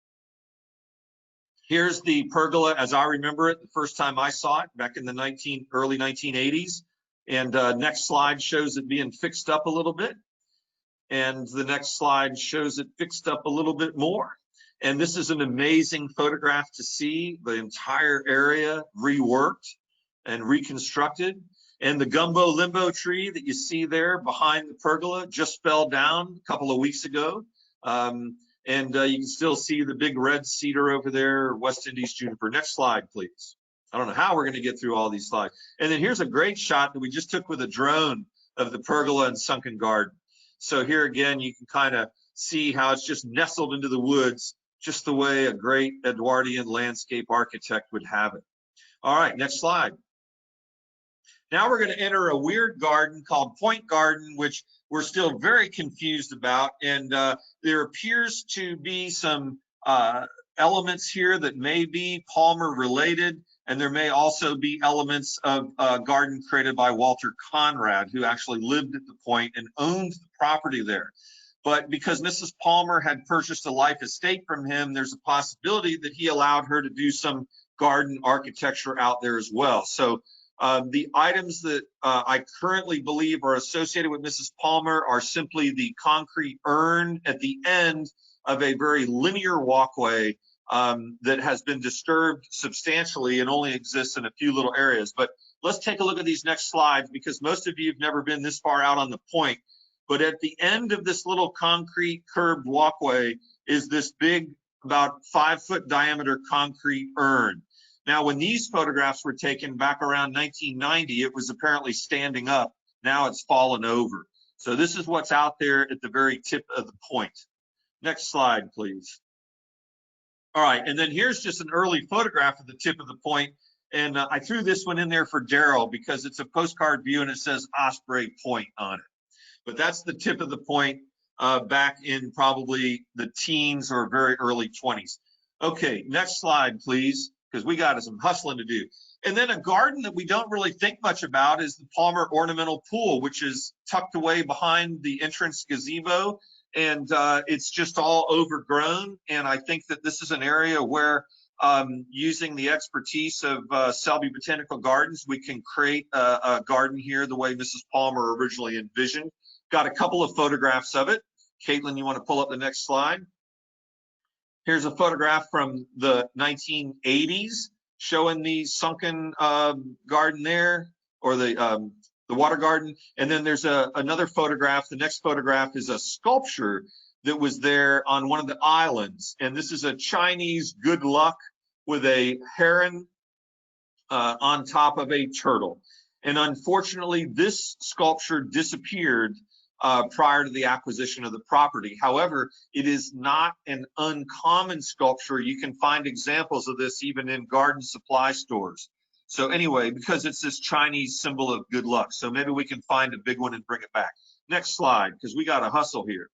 Here's the pergola as I remember it the first time I saw it back in the early 1980s. And next slide shows it being fixed up a little bit. And the next slide shows it fixed up a little bit more. And this is an amazing photograph to see the entire area reworked and reconstructed. And the gumbo limbo tree that you see there behind the pergola just fell down a couple of weeks ago. And you can still see the big red cedar over there, West Indies juniper. Next slide, please. I don't know how we're going to get through all these slides. And then here's a great shot that we just took with a drone of the pergola and sunken garden. So here again, you can kind of see how it's just nestled into the woods, just the way a great Edwardian landscape architect would have it. All right, next slide. Now we're going to enter a weird garden called Point Garden, which we're still very confused about. And there appears to be some elements here that may be Palmer related. And there may also be elements of a garden created by Walter Conrad, who actually lived at the Point and owned the property there. But because Mrs. Palmer had purchased a life estate from him, there's a possibility that he allowed her to do some garden architecture out there as well. So the items that I currently believe are associated with Mrs. Palmer are simply the concrete urn at the end of a very linear walkway that has been disturbed substantially and only exists in a few little areas. But let's take a look at these next slides, because most of you have never been this far out on the Point. But at the end of this little concrete curbed walkway is this big, about 5-foot diameter concrete urn. Now, when these photographs were taken back around 1990, it was apparently standing up. Now it's fallen over. So this is what's out there at the very tip of the Point. Next slide, please. All right, and then here's just an early photograph of the tip of the Point. And I threw this one in there for Daryl because it's a postcard view and it says Osprey Point on it. But that's the tip of the Point back in probably the teens or very early 20s. Okay, next slide, please, because we got some hustling to do. And then a garden that we don't really think much about is the Palmer Ornamental Pool, which is tucked away behind the entrance gazebo. And it's just all overgrown. And I think that this is an area where using the expertise of Selby Botanical Gardens, we can create a garden here the way Mrs. Palmer originally envisioned. Got a couple of photographs of it. Caitlin, you want to pull up the next slide? Here's a photograph from the 1980s showing the sunken garden there, or the water garden. And then there's another photograph. The next photograph is a sculpture that was there on one of the islands. And this is a Chinese good luck with a heron on top of a turtle. And unfortunately, this sculpture disappeared prior to the acquisition of the property. However, it is not an uncommon sculpture. You can find examples of this even in garden supply stores. So anyway, because it's this Chinese symbol of good luck. So maybe we can find a big one and bring it back. Next slide, because we got to hustle here.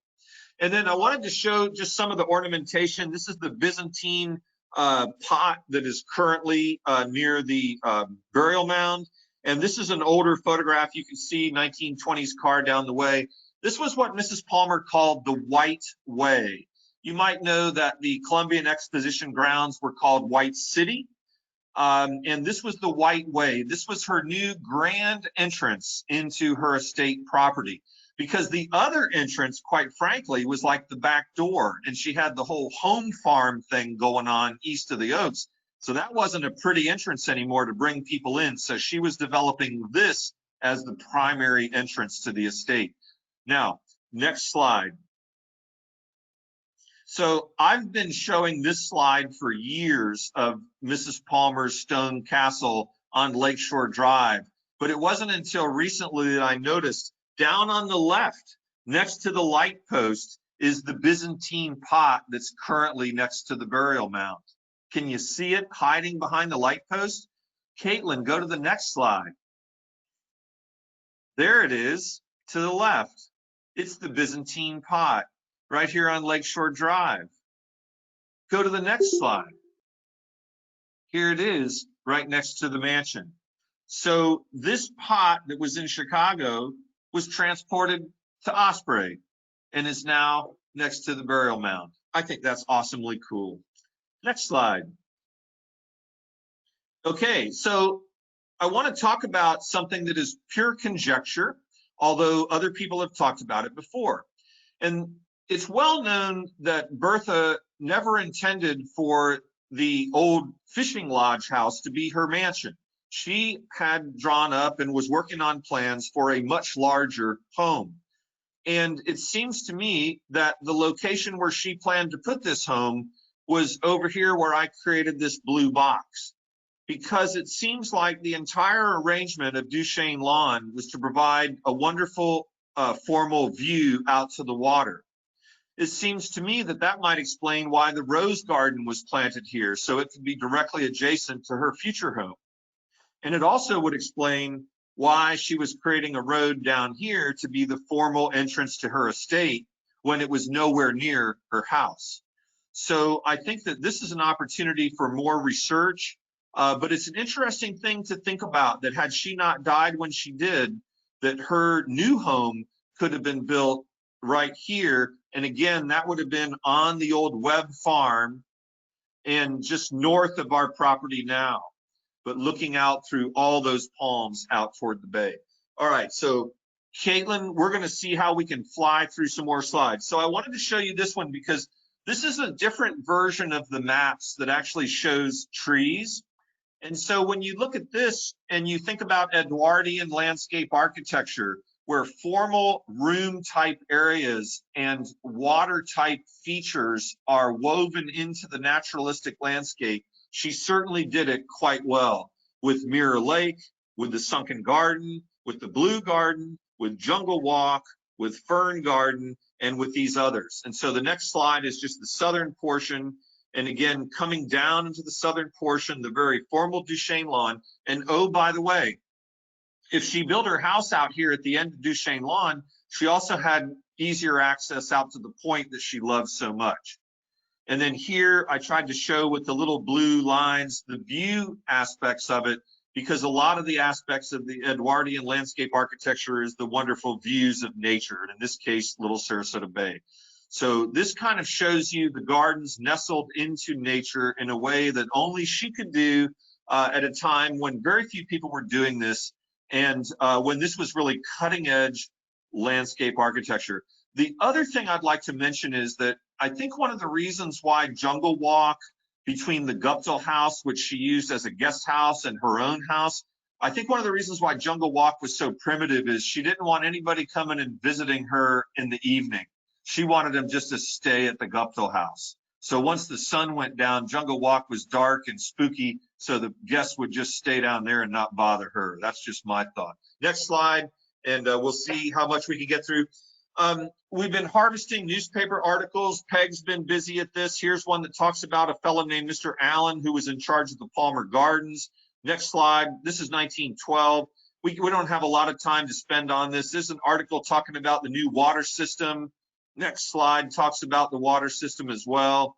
And then I wanted to show just some of the ornamentation. This is the Byzantine pot that is currently near the burial mound. And this is an older photograph. You can see 1920s car down the way. This was what Mrs. Palmer called the White Way. You might know that the Columbian Exposition grounds were called White City. And this was the White Way. This was her new grand entrance into her estate property, because the other entrance, quite frankly, was like the back door, and she had the whole home farm thing going on east of the Oaks. So that wasn't a pretty entrance anymore to bring people in. So she was developing this as the primary entrance to the estate. Now, next slide. So I've been showing this slide for years of Mrs. Palmer's stone castle on Lakeshore Drive, but it wasn't until recently that I noticed down on the left, Next to the light post is the Byzantine pot that's currently next to the burial mound. Can you see it hiding behind the light post? Caitlin, go to the next slide. There it is to the left. It's the Byzantine pot right here on Lakeshore Drive. Go to the next slide. Here it is right next to the mansion. So this pot that was in Chicago was transported to Osprey and is now next to the burial mound. I think that's awesomely cool. Next slide. Okay, so I want to talk about something that is pure conjecture, although other people have talked about it before. And it's well known that Bertha never intended for the old fishing lodge house to be her mansion. She had drawn up and was working on plans for a much larger home. And it seems to me that the location where she planned to put this home was over here where I created this blue box, because it seems like the entire arrangement of Duchesne Lawn was to provide a wonderful formal view out to the water. It seems to me that that might explain why the rose garden was planted here, so it could be directly adjacent to her future home. And it also would explain why she was creating a road down here to be the formal entrance to her estate when it was nowhere near her house. So I think that this is an opportunity for more research, but it's an interesting thing to think about, that had she not died when she did, that her new home could have been built right here. And again, that would have been on the old Webb farm and just north of our property now, but looking out through all those palms out toward the bay. All right, so Caitlin, we're gonna see how we can fly through some more slides. So I wanted to show you this one because this is a different version of the maps that actually shows trees. And so when you look at this and you think about Edwardian landscape architecture, where formal room type areas and water type features are woven into the naturalistic landscape, she certainly did it quite well with Mirror Lake, with the Sunken Garden, with the Blue Garden, with Jungle Walk, with Fern Garden, and with these others. And so the next slide is just the southern portion. And again, coming down into the southern portion, the very formal Duchesne Lawn. And oh, by the way, if she built her house out here at the end of Duchesne Lawn, she also had easier access out to the point that she loves so much. And then here I tried to show with the little blue lines the view aspects of it, because a lot of the aspects of the Edwardian landscape architecture is the wonderful views of nature, and in this case, Little Sarasota Bay. So this kind of shows you the gardens nestled into nature in a way that only she could do at a time when very few people were doing this, and when this was really cutting edge landscape architecture. The other thing I'd like to mention is that I think one of the reasons why Jungle Walk between the Guptill house, which she used as a guest house, and her own house, I think one of the reasons why Jungle Walk was so primitive is she didn't want anybody coming and visiting her in the evening. She wanted them just to stay at the Guptill house. So once the sun went down, Jungle Walk was dark and spooky, so the guests would just stay down there and not bother her. That's just my thought. Next slide, and we'll see how much we can get through. We've been harvesting newspaper articles. Peg's been busy at this. Here's one that talks about a fellow named Mr. Allen who was in charge of the Palmer Gardens. Next slide. This is 1912. We don't have a lot of time to spend on this. This is an article talking about the new water system. Next slide talks about the water system as well.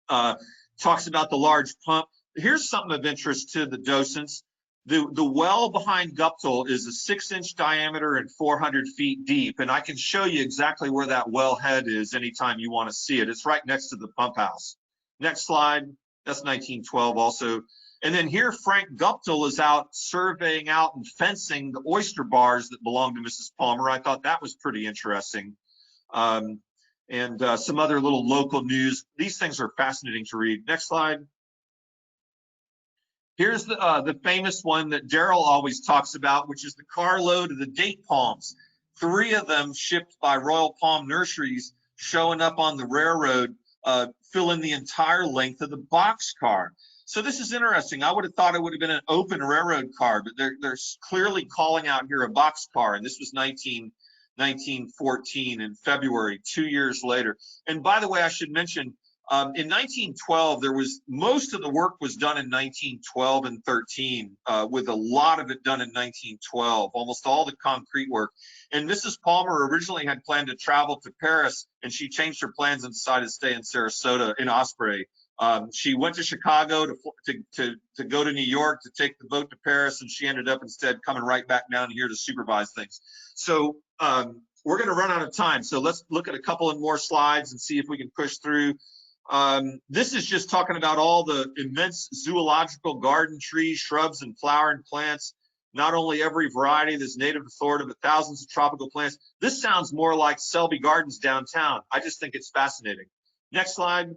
Talks about the large pump. Here's something of interest to the docents. The well behind Guptill is a 6-inch diameter and 400 feet deep. And I can show you exactly where that well head is anytime you want to see it. It's right next to the pump house. Next slide. That's 1912 also. And then here, Frank Guptill is out surveying out and fencing the oyster bars that belong to Mrs. Palmer. I thought that was pretty interesting. And some other little local news. These things are fascinating to read. Next slide. Here's the famous one that Daryl always talks about, which is the carload of the date palms. 3 of them shipped by Royal Palm Nurseries, showing up on the railroad, filling the entire length of the boxcar. So this is interesting. I would have thought it would have been an open railroad car, but they're clearly calling out here a boxcar, and this was 1914 in February, 2 years later. And by the way, I should mention, in 1912, most of the work was done in 1912 and 13, with a lot of it done in 1912, almost all the concrete work. And Mrs. Palmer originally had planned to travel to Paris, and she changed her plans and decided to stay in Sarasota, in Osprey. She went to Chicago to go to New York to take the boat to Paris, and she ended up instead coming right back down here to supervise things. So we're going to run out of time. So let's look at a couple of more slides and see if we can push through. This is just talking about all the immense zoological garden trees, shrubs, and flowering plants. Not only every variety that's native to Florida, but thousands of tropical plants. This sounds more like Selby Gardens downtown. I just think it's fascinating. Next slide.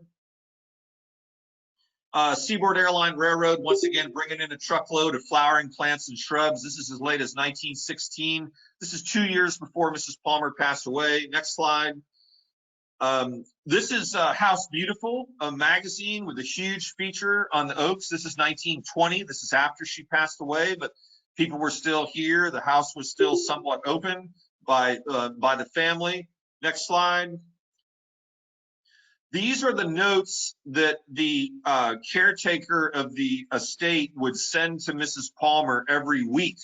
Seaboard Airline Railroad, once again, bringing in a truckload of flowering plants and shrubs. This is as late as 1916. This is 2 years before Mrs. Palmer passed away. Next slide. This is House Beautiful, a magazine with a huge feature on the Oaks. This is 1920. This is after she passed away, but people were still here. The house was still somewhat open by the family. Next slide. These are the notes that the caretaker of the estate would send to Mrs. Palmer every week.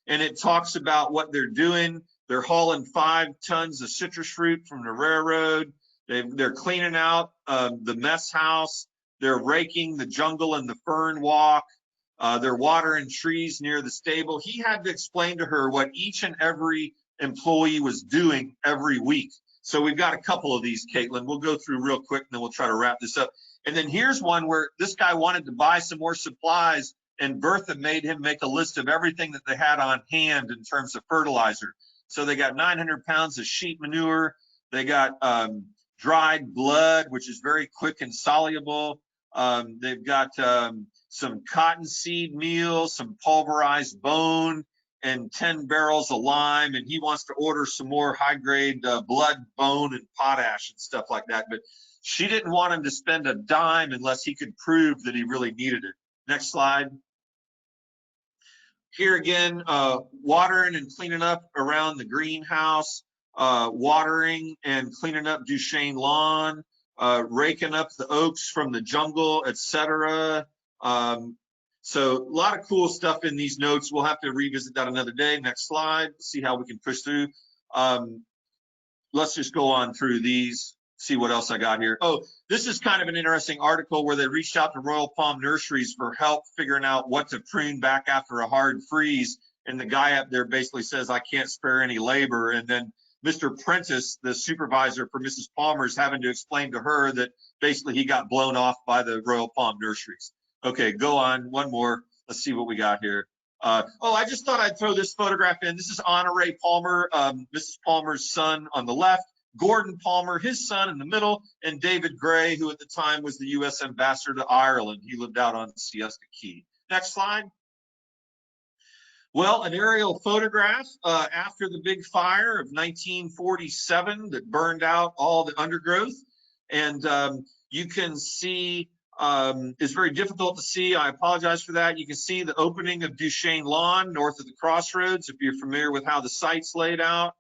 And it talks about what they're doing. They're hauling 5 tons of citrus fruit from the railroad. They're cleaning out the mess house. They're raking the jungle and the fern walk. They're watering trees near the stable. He had to explain to her what each and every employee was doing every week. So we've got a couple of these, Caitlin. We'll go through real quick, and then we'll try to wrap this up. And then here's one where this guy wanted to buy some more supplies, and Bertha made him make a list of everything that they had on hand in terms of fertilizer. So they got 900 pounds of sheep manure. They got dried blood, which is very quick and soluble. They've got some cottonseed meal, some pulverized bone, and 10 barrels of lime, and he wants to order some more high-grade blood, bone, and potash and stuff like that. But she didn't want him to spend a dime unless he could prove that he really needed it. Next slide. Here again, watering and cleaning up around the greenhouse, watering and cleaning up Duchesne lawn, raking up the oaks from the jungle, etc. So a lot of cool stuff in these notes. We'll have to revisit that another day. Next slide, see how we can push through. Let's just go on through these, see what else I got here. Oh, this is kind of an interesting article where they reached out to Royal Palm Nurseries for help figuring out what to prune back after a hard freeze. And the guy up there basically says, I can't spare any labor. And then Mr. Prentice, the supervisor for Mrs. Palmer, is having to explain to her that basically he got blown off by the Royal Palm Nurseries. Okay, go on, one more. Let's see what we got here. Oh, I just thought I'd throw this photograph in. This is Honore Palmer, Mrs. Palmer's son on the left, Gordon Palmer, his son in the middle, and David Gray, who at the time was the U.S. ambassador to Ireland. He lived out on Siesta Key. Next slide. Well, an aerial photograph after the big fire of 1947 that burned out all the undergrowth. And you can see, it's very difficult to see. I apologize for that. You can see the opening of Duchesne Lawn north of the crossroads, if you're familiar with how the site's laid out.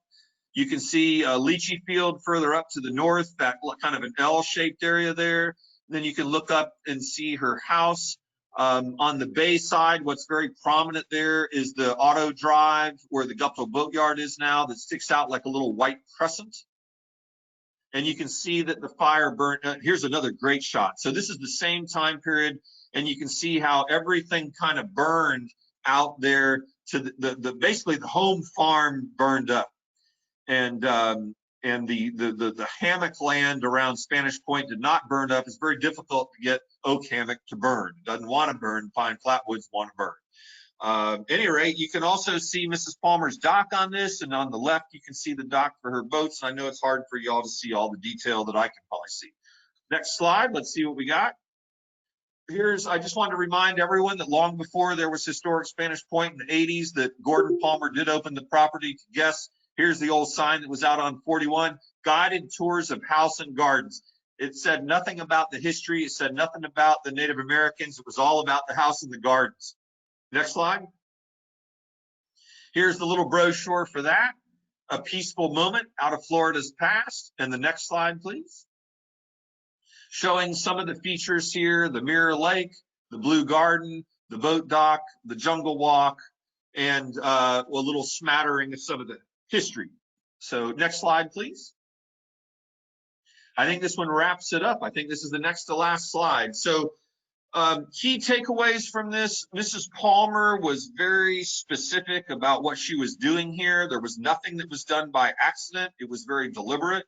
You can see Lychee Field further up to the north, that kind of an L-shaped area there. And then you can look up and see her house. On the bay side, what's very prominent there is the auto drive where the Guptill Boatyard is now, that sticks out like a little white crescent. And you can see that the fire burnt. Here's another great shot. So this is the same time period, and you can see how everything kind of burned out there to the basically the home farm burned up. And the hammock land around Spanish Point did not burn up. It's very difficult to get oak hammock to burn. It doesn't want to burn. Pine flatwoods want to burn. At any rate, you can also see Mrs. Palmer's dock on this, and on the left you can see the dock for her boats. I know it's hard for y'all to see all the detail that I can probably see. Next slide, let's see what we got. I just wanted to remind everyone that long before there was historic Spanish Point in the 80s, that Gordon Palmer did open the property to guests. Here's the old sign that was out on 41, guided tours of house and gardens. It said nothing about the history. It said nothing about the Native Americans. It was all about the house and the gardens. Next slide. Here's the little brochure for that. a peaceful moment out of Florida's past. And the next slide, please. Showing some of the features here, the Mirror Lake, the Blue Garden, the boat dock, the jungle walk, and a little smattering of some of the history. So next slide, please. I think this one wraps it up. I think this is the next to last slide. So key takeaways from this: Mrs. Palmer was very specific about what she was doing here. There was nothing that was done by accident. It was very deliberate.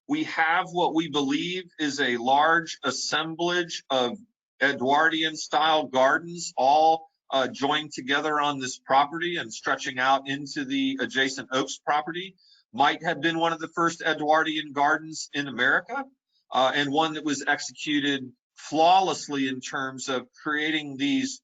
We have what we believe is a large assemblage of Edwardian style gardens, all joined together on this property and stretching out into the adjacent Oaks property. Might have been one of the first Edwardian gardens in America, and one that was executed flawlessly in terms of creating these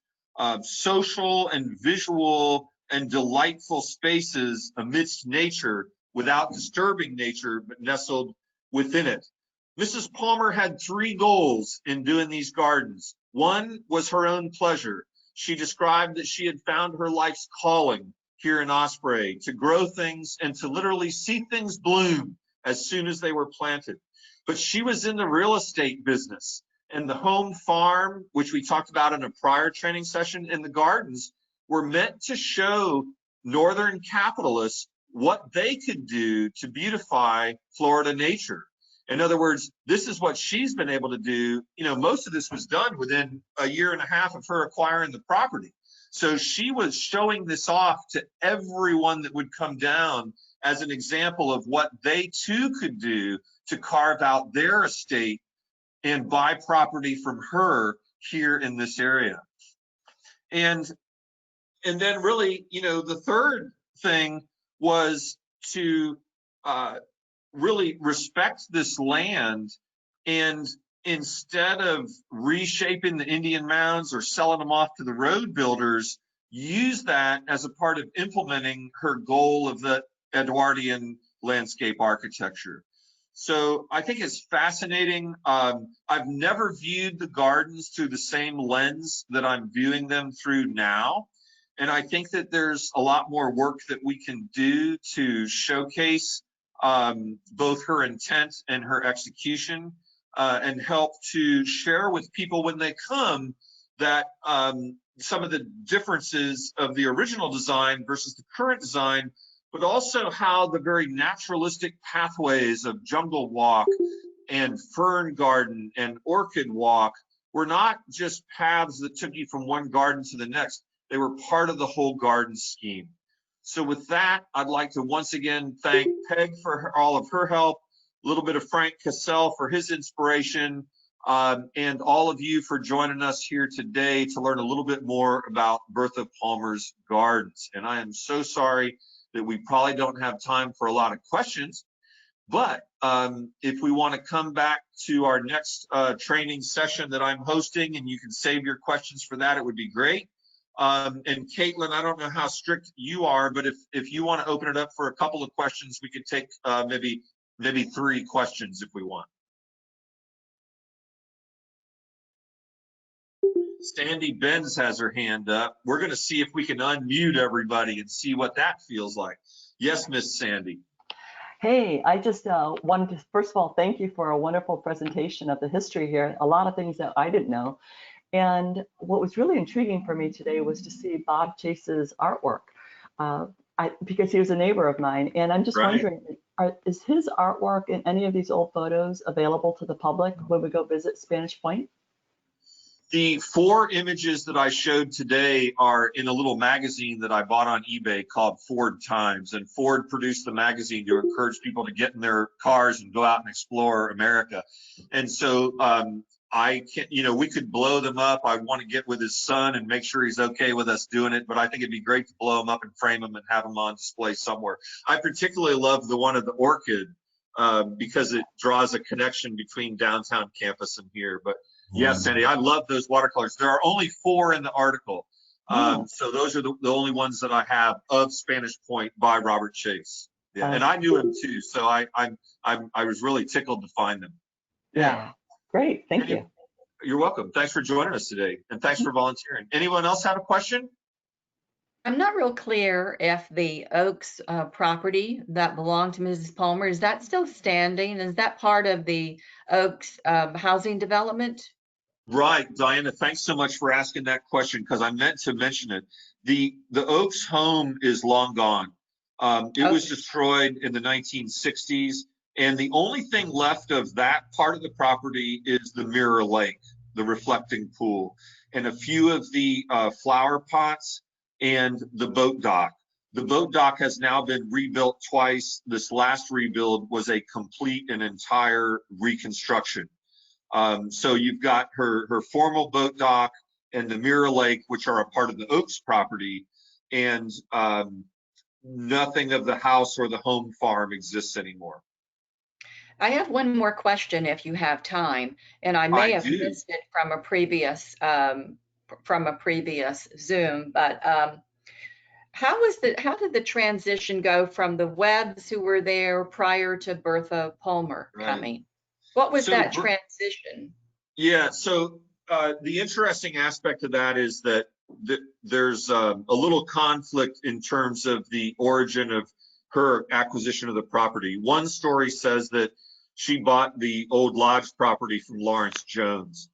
social and visual and delightful spaces amidst nature without disturbing nature, but nestled within it. Mrs. Palmer had three goals in doing these gardens. One was her own pleasure. She described that she had found her life's calling here in Osprey, to grow things and to literally see things bloom as soon as they were planted. But she was in the real estate business, and the home farm, which we talked about in a prior training session, and the gardens were meant to show northern capitalists what they could do to beautify Florida nature. In other words, this is what she's been able to do. You know, most of this was done within a year and a half of her acquiring the property. So she was showing this off to everyone that would come down as an example of what they too could do to carve out their estate and buy property from her here in this area. And then really, you know, the third thing was to really respect this land, and instead of reshaping the Indian mounds or selling them off to the road builders, use that as a part of implementing her goal of the Edwardian landscape architecture. So I think it's fascinating. I've never viewed the gardens through the same lens that I'm viewing them through now. And I think that there's a lot more work that we can do to showcase both her intent and her execution, and help to share with people when they come that some of the differences of the original design versus the current design, but also how the very naturalistic pathways of Jungle Walk and Fern Garden and Orchid Walk were not just paths that took you from one garden to the next. They were part of the whole garden scheme. So with that, I'd like to once again thank Peg for all of her help, a little bit of Frank Cassell for his inspiration, and all of you for joining us here today to learn a little bit more about Bertha Palmer's gardens. And I am so sorry that we probably don't have time for a lot of questions, but if we want to come back to our next training session that I'm hosting, and you can save your questions for that, it would be great. And Caitlin, I don't know how strict you are, but if you want to open it up for a couple of questions, we could take maybe 3 questions if we want. Sandy Benz has her hand up. We're going to see if we can unmute everybody and see what that feels like. Yes, Miss Sandy. Hey, I just wanted to, first of all, thank you for a wonderful presentation of the history here. A lot of things that I didn't know. And what was really intriguing for me today was to see Bob Chase's artwork, because he was a neighbor of mine. And I'm just wondering, is his artwork in any of these old photos available to the public when we go visit Spanish Point? The 4 images that I showed today are in a little magazine that I bought on eBay called Ford Times. And Ford produced the magazine to encourage people to get in their cars and go out and explore America. And so I can't, you know, we could blow them up. I want to get with his son and make sure he's okay with us doing it. But I think it'd be great to blow them up and frame them and have them on display somewhere. I particularly love the one of the orchid because it draws a connection between downtown campus and here. But yes, Sandy, I love those watercolors. There are only 4 in the article. So those are the only ones that I have of Spanish Point by Robert Chase. Yeah, and I knew him too. So I was really tickled to find them. Yeah. Great, thank you. You're welcome. Thanks for joining us today, and thanks for volunteering. Anyone else have a question? I'm not real clear if the Oaks property that belonged to Mrs. Palmer, is that still standing? Is that part of the Oaks housing development? Right, Diana, thanks so much for asking that question because I meant to mention it. The Oaks home is long gone. It was Okay. destroyed in the 1960s, and the only thing left of that part of the property is the Mirror Lake, the reflecting pool, and a few of the flower pots and the boat dock. The boat dock has now been rebuilt twice. This last rebuild was a complete and entire reconstruction. So you've got her formal boat dock and the Mirror Lake, which are a part of the Oaks property, and nothing of the house or the home farm exists anymore. I have one more question if you have time, and I may I have do. missed it from a previous Zoom, but how did the transition go from the Webbs who were there prior to Bertha Palmer Right. coming? What was So that transition? yeah, so the interesting aspect of that is that there's a little conflict in terms of the origin of her acquisition of the property. One story says that she bought the old lodge property from Lawrence Jones.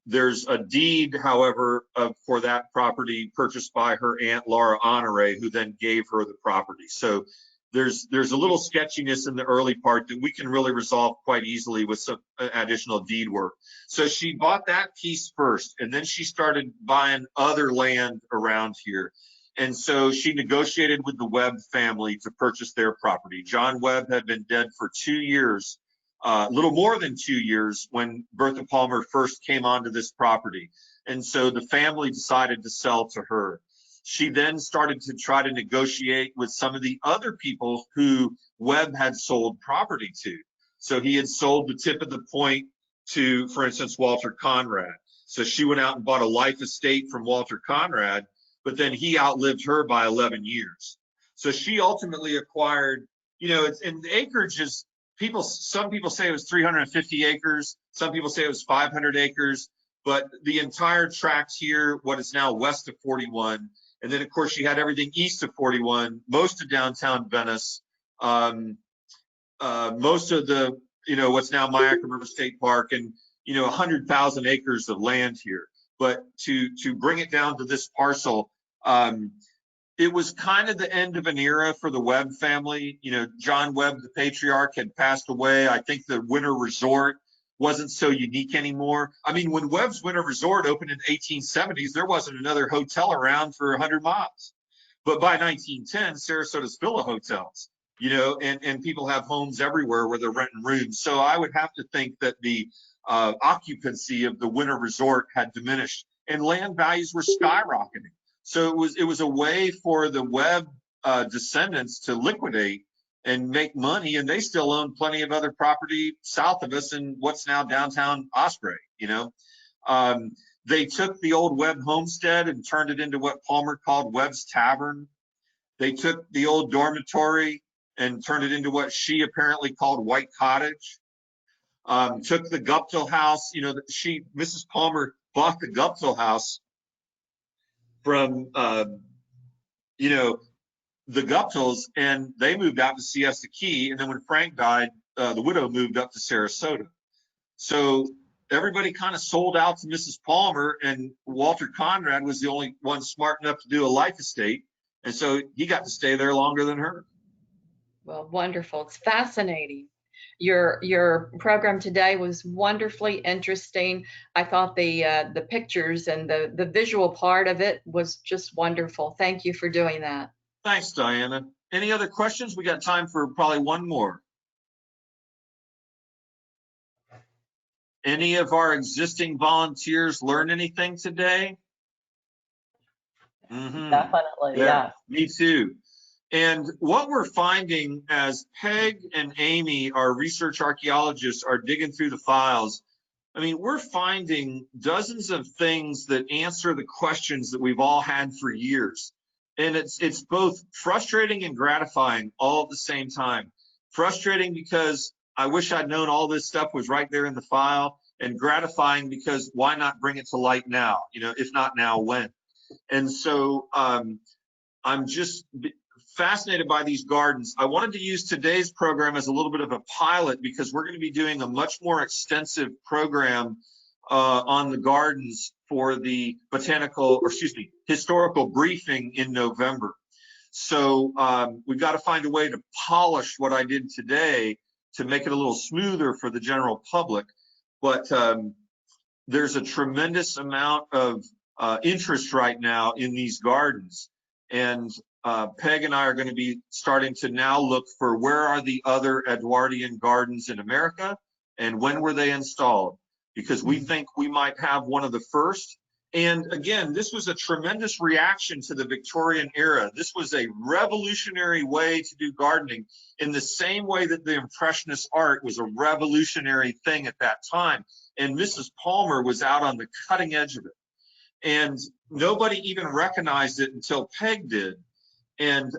There's a deed, however, for that property purchased by her aunt Laura Honore, who then gave her the property. So there's a little sketchiness in the early part that we can really resolve quite easily with some additional deed work. So she bought that piece first, and then she started buying other land around here. And so she negotiated with the Webb family to purchase their property. John Webb had been dead for 2 years, a little more than 2 years, when Bertha Palmer first came onto this property. And so the family decided to sell to her. She then started to try to negotiate with some of the other people who Webb had sold property to. So he had sold the tip of the point to, for instance, Walter Conrad. So she went out and bought a life estate from Walter Conrad, but then he outlived her by 11 years. So she ultimately acquired, and the acreage is, some people say it was 350 acres. Some people say it was 500 acres, but the entire tract here, what is now west of 41, and then, of course, she had everything east of 41, most of downtown Venice, most of the, what's now Myakka River State Park, and, 100,000 acres of land here. But to bring it down to this parcel, it was kind of the end of an era for the Webb family. John Webb, the patriarch, had passed away. I think the winter resort wasn't so unique anymore. I mean, when Webb's Winter Resort opened in the 1870s, there wasn't another hotel around for 100 miles. But by 1910, Sarasota's full of hotels, and people have homes everywhere where they're renting rooms. So I would have to think that the occupancy of the winter resort had diminished and land values were skyrocketing. So it was a way for the Webb descendants to liquidate and make money, and they still own plenty of other property south of us in what's now downtown Osprey. They took the old Webb homestead and turned it into what Palmer called Webb's Tavern. They took the old dormitory and turned it into what she apparently called White Cottage. Took the Guptill house, Mrs. Palmer bought the Guptill house from, the Guptills, and they moved out to Siesta Key. And then when Frank died, the widow moved up to Sarasota. So everybody kind of sold out to Mrs. Palmer, and Walter Conrad was the only one smart enough to do a life estate. And so he got to stay there longer than her. Well, wonderful. It's fascinating. Your program today was wonderfully interesting. I thought the pictures and the visual part of it was just wonderful. Thank you for doing that. Thanks, Diana. Any other questions? We got time for probably one more. Any of our existing volunteers learn anything today? Definitely, yeah. Me too. And what we're finding as Peg and Amy, our research archaeologists, are digging through the files, I mean, we're finding dozens of things that answer the questions that we've all had for years. And it's both frustrating and gratifying all at the same time. Frustrating because I wish I'd known all this stuff was right there in the file, and gratifying because why not bring it to light now? If not now, when? And so I'm just fascinated by these gardens. I wanted to use today's program as a little bit of a pilot because we're going to be doing a much more extensive program on the gardens for the historical briefing in November. So we've got to find a way to polish what I did today to make it a little smoother for the general public. But there's a tremendous amount of interest right now in these gardens. And Peg and I are going to be starting to now look for where are the other Edwardian gardens in America and when were they installed? Because we think we might have one of the first. And again, this was a tremendous reaction to the Victorian era. This was a revolutionary way to do gardening in the same way that the Impressionist art was a revolutionary thing at that time. And Mrs. Palmer was out on the cutting edge of it. And nobody even recognized it until Peg did. And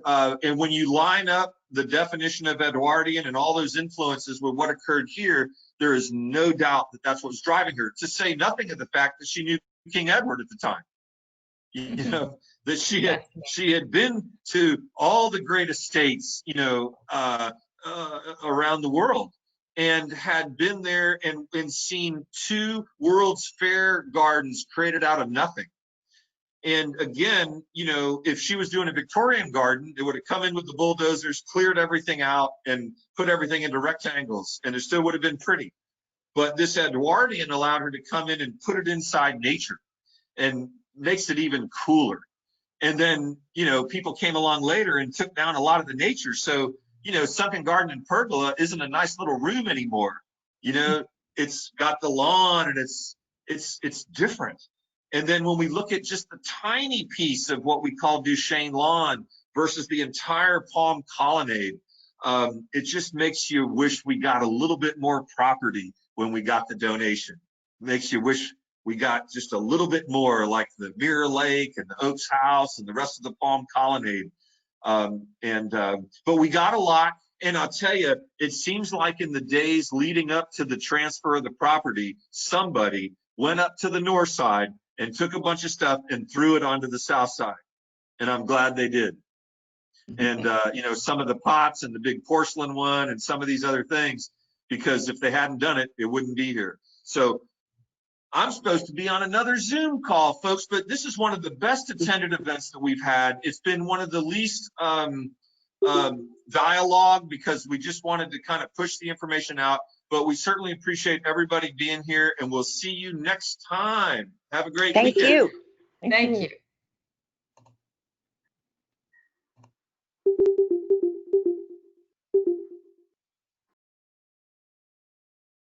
when you line up the definition of Edwardian and all those influences with what occurred here, there is no doubt that that's what was driving her, to say nothing of the fact that she knew King Edward at the time. You know, that she had been to all the great estates, you know, around the world, and had been there and seen 2 World's Fair gardens created out of nothing. And again, you know, if she was doing a Victorian garden, it would have come in with the bulldozers, cleared everything out and put everything into rectangles, and it still would have been pretty. But this Edwardian allowed her to come in and put it inside nature and makes it even cooler. And then, you know, people came along later and took down a lot of the nature. So, you know, Sunken Garden and Pergola isn't a nice little room anymore. You know, it's got the lawn and it's different. And then when we look at just the tiny piece of what we call Duchesne Lawn versus the entire Palm Colonnade, it just makes you wish we got a little bit more property when we got the donation. It makes you wish we got just a little bit more, like the Mirror Lake and the Oaks House and the rest of the Palm Colonnade. But we got a lot. And I'll tell you, it seems like in the days leading up to the transfer of the property, somebody went up to the north side and took a bunch of stuff and threw it onto the south side. And I'm glad they did. And, you know, some of the pots and the big porcelain one and some of these other things, because if they hadn't done it, it wouldn't be here. So I'm supposed to be on another Zoom call, folks, but this is one of the best attended events that we've had. It's been one of the least dialogue because we just wanted to kind of push the information out. But we certainly appreciate everybody being here, and we'll see you next time. Have a great weekend. Thank you. Thank you.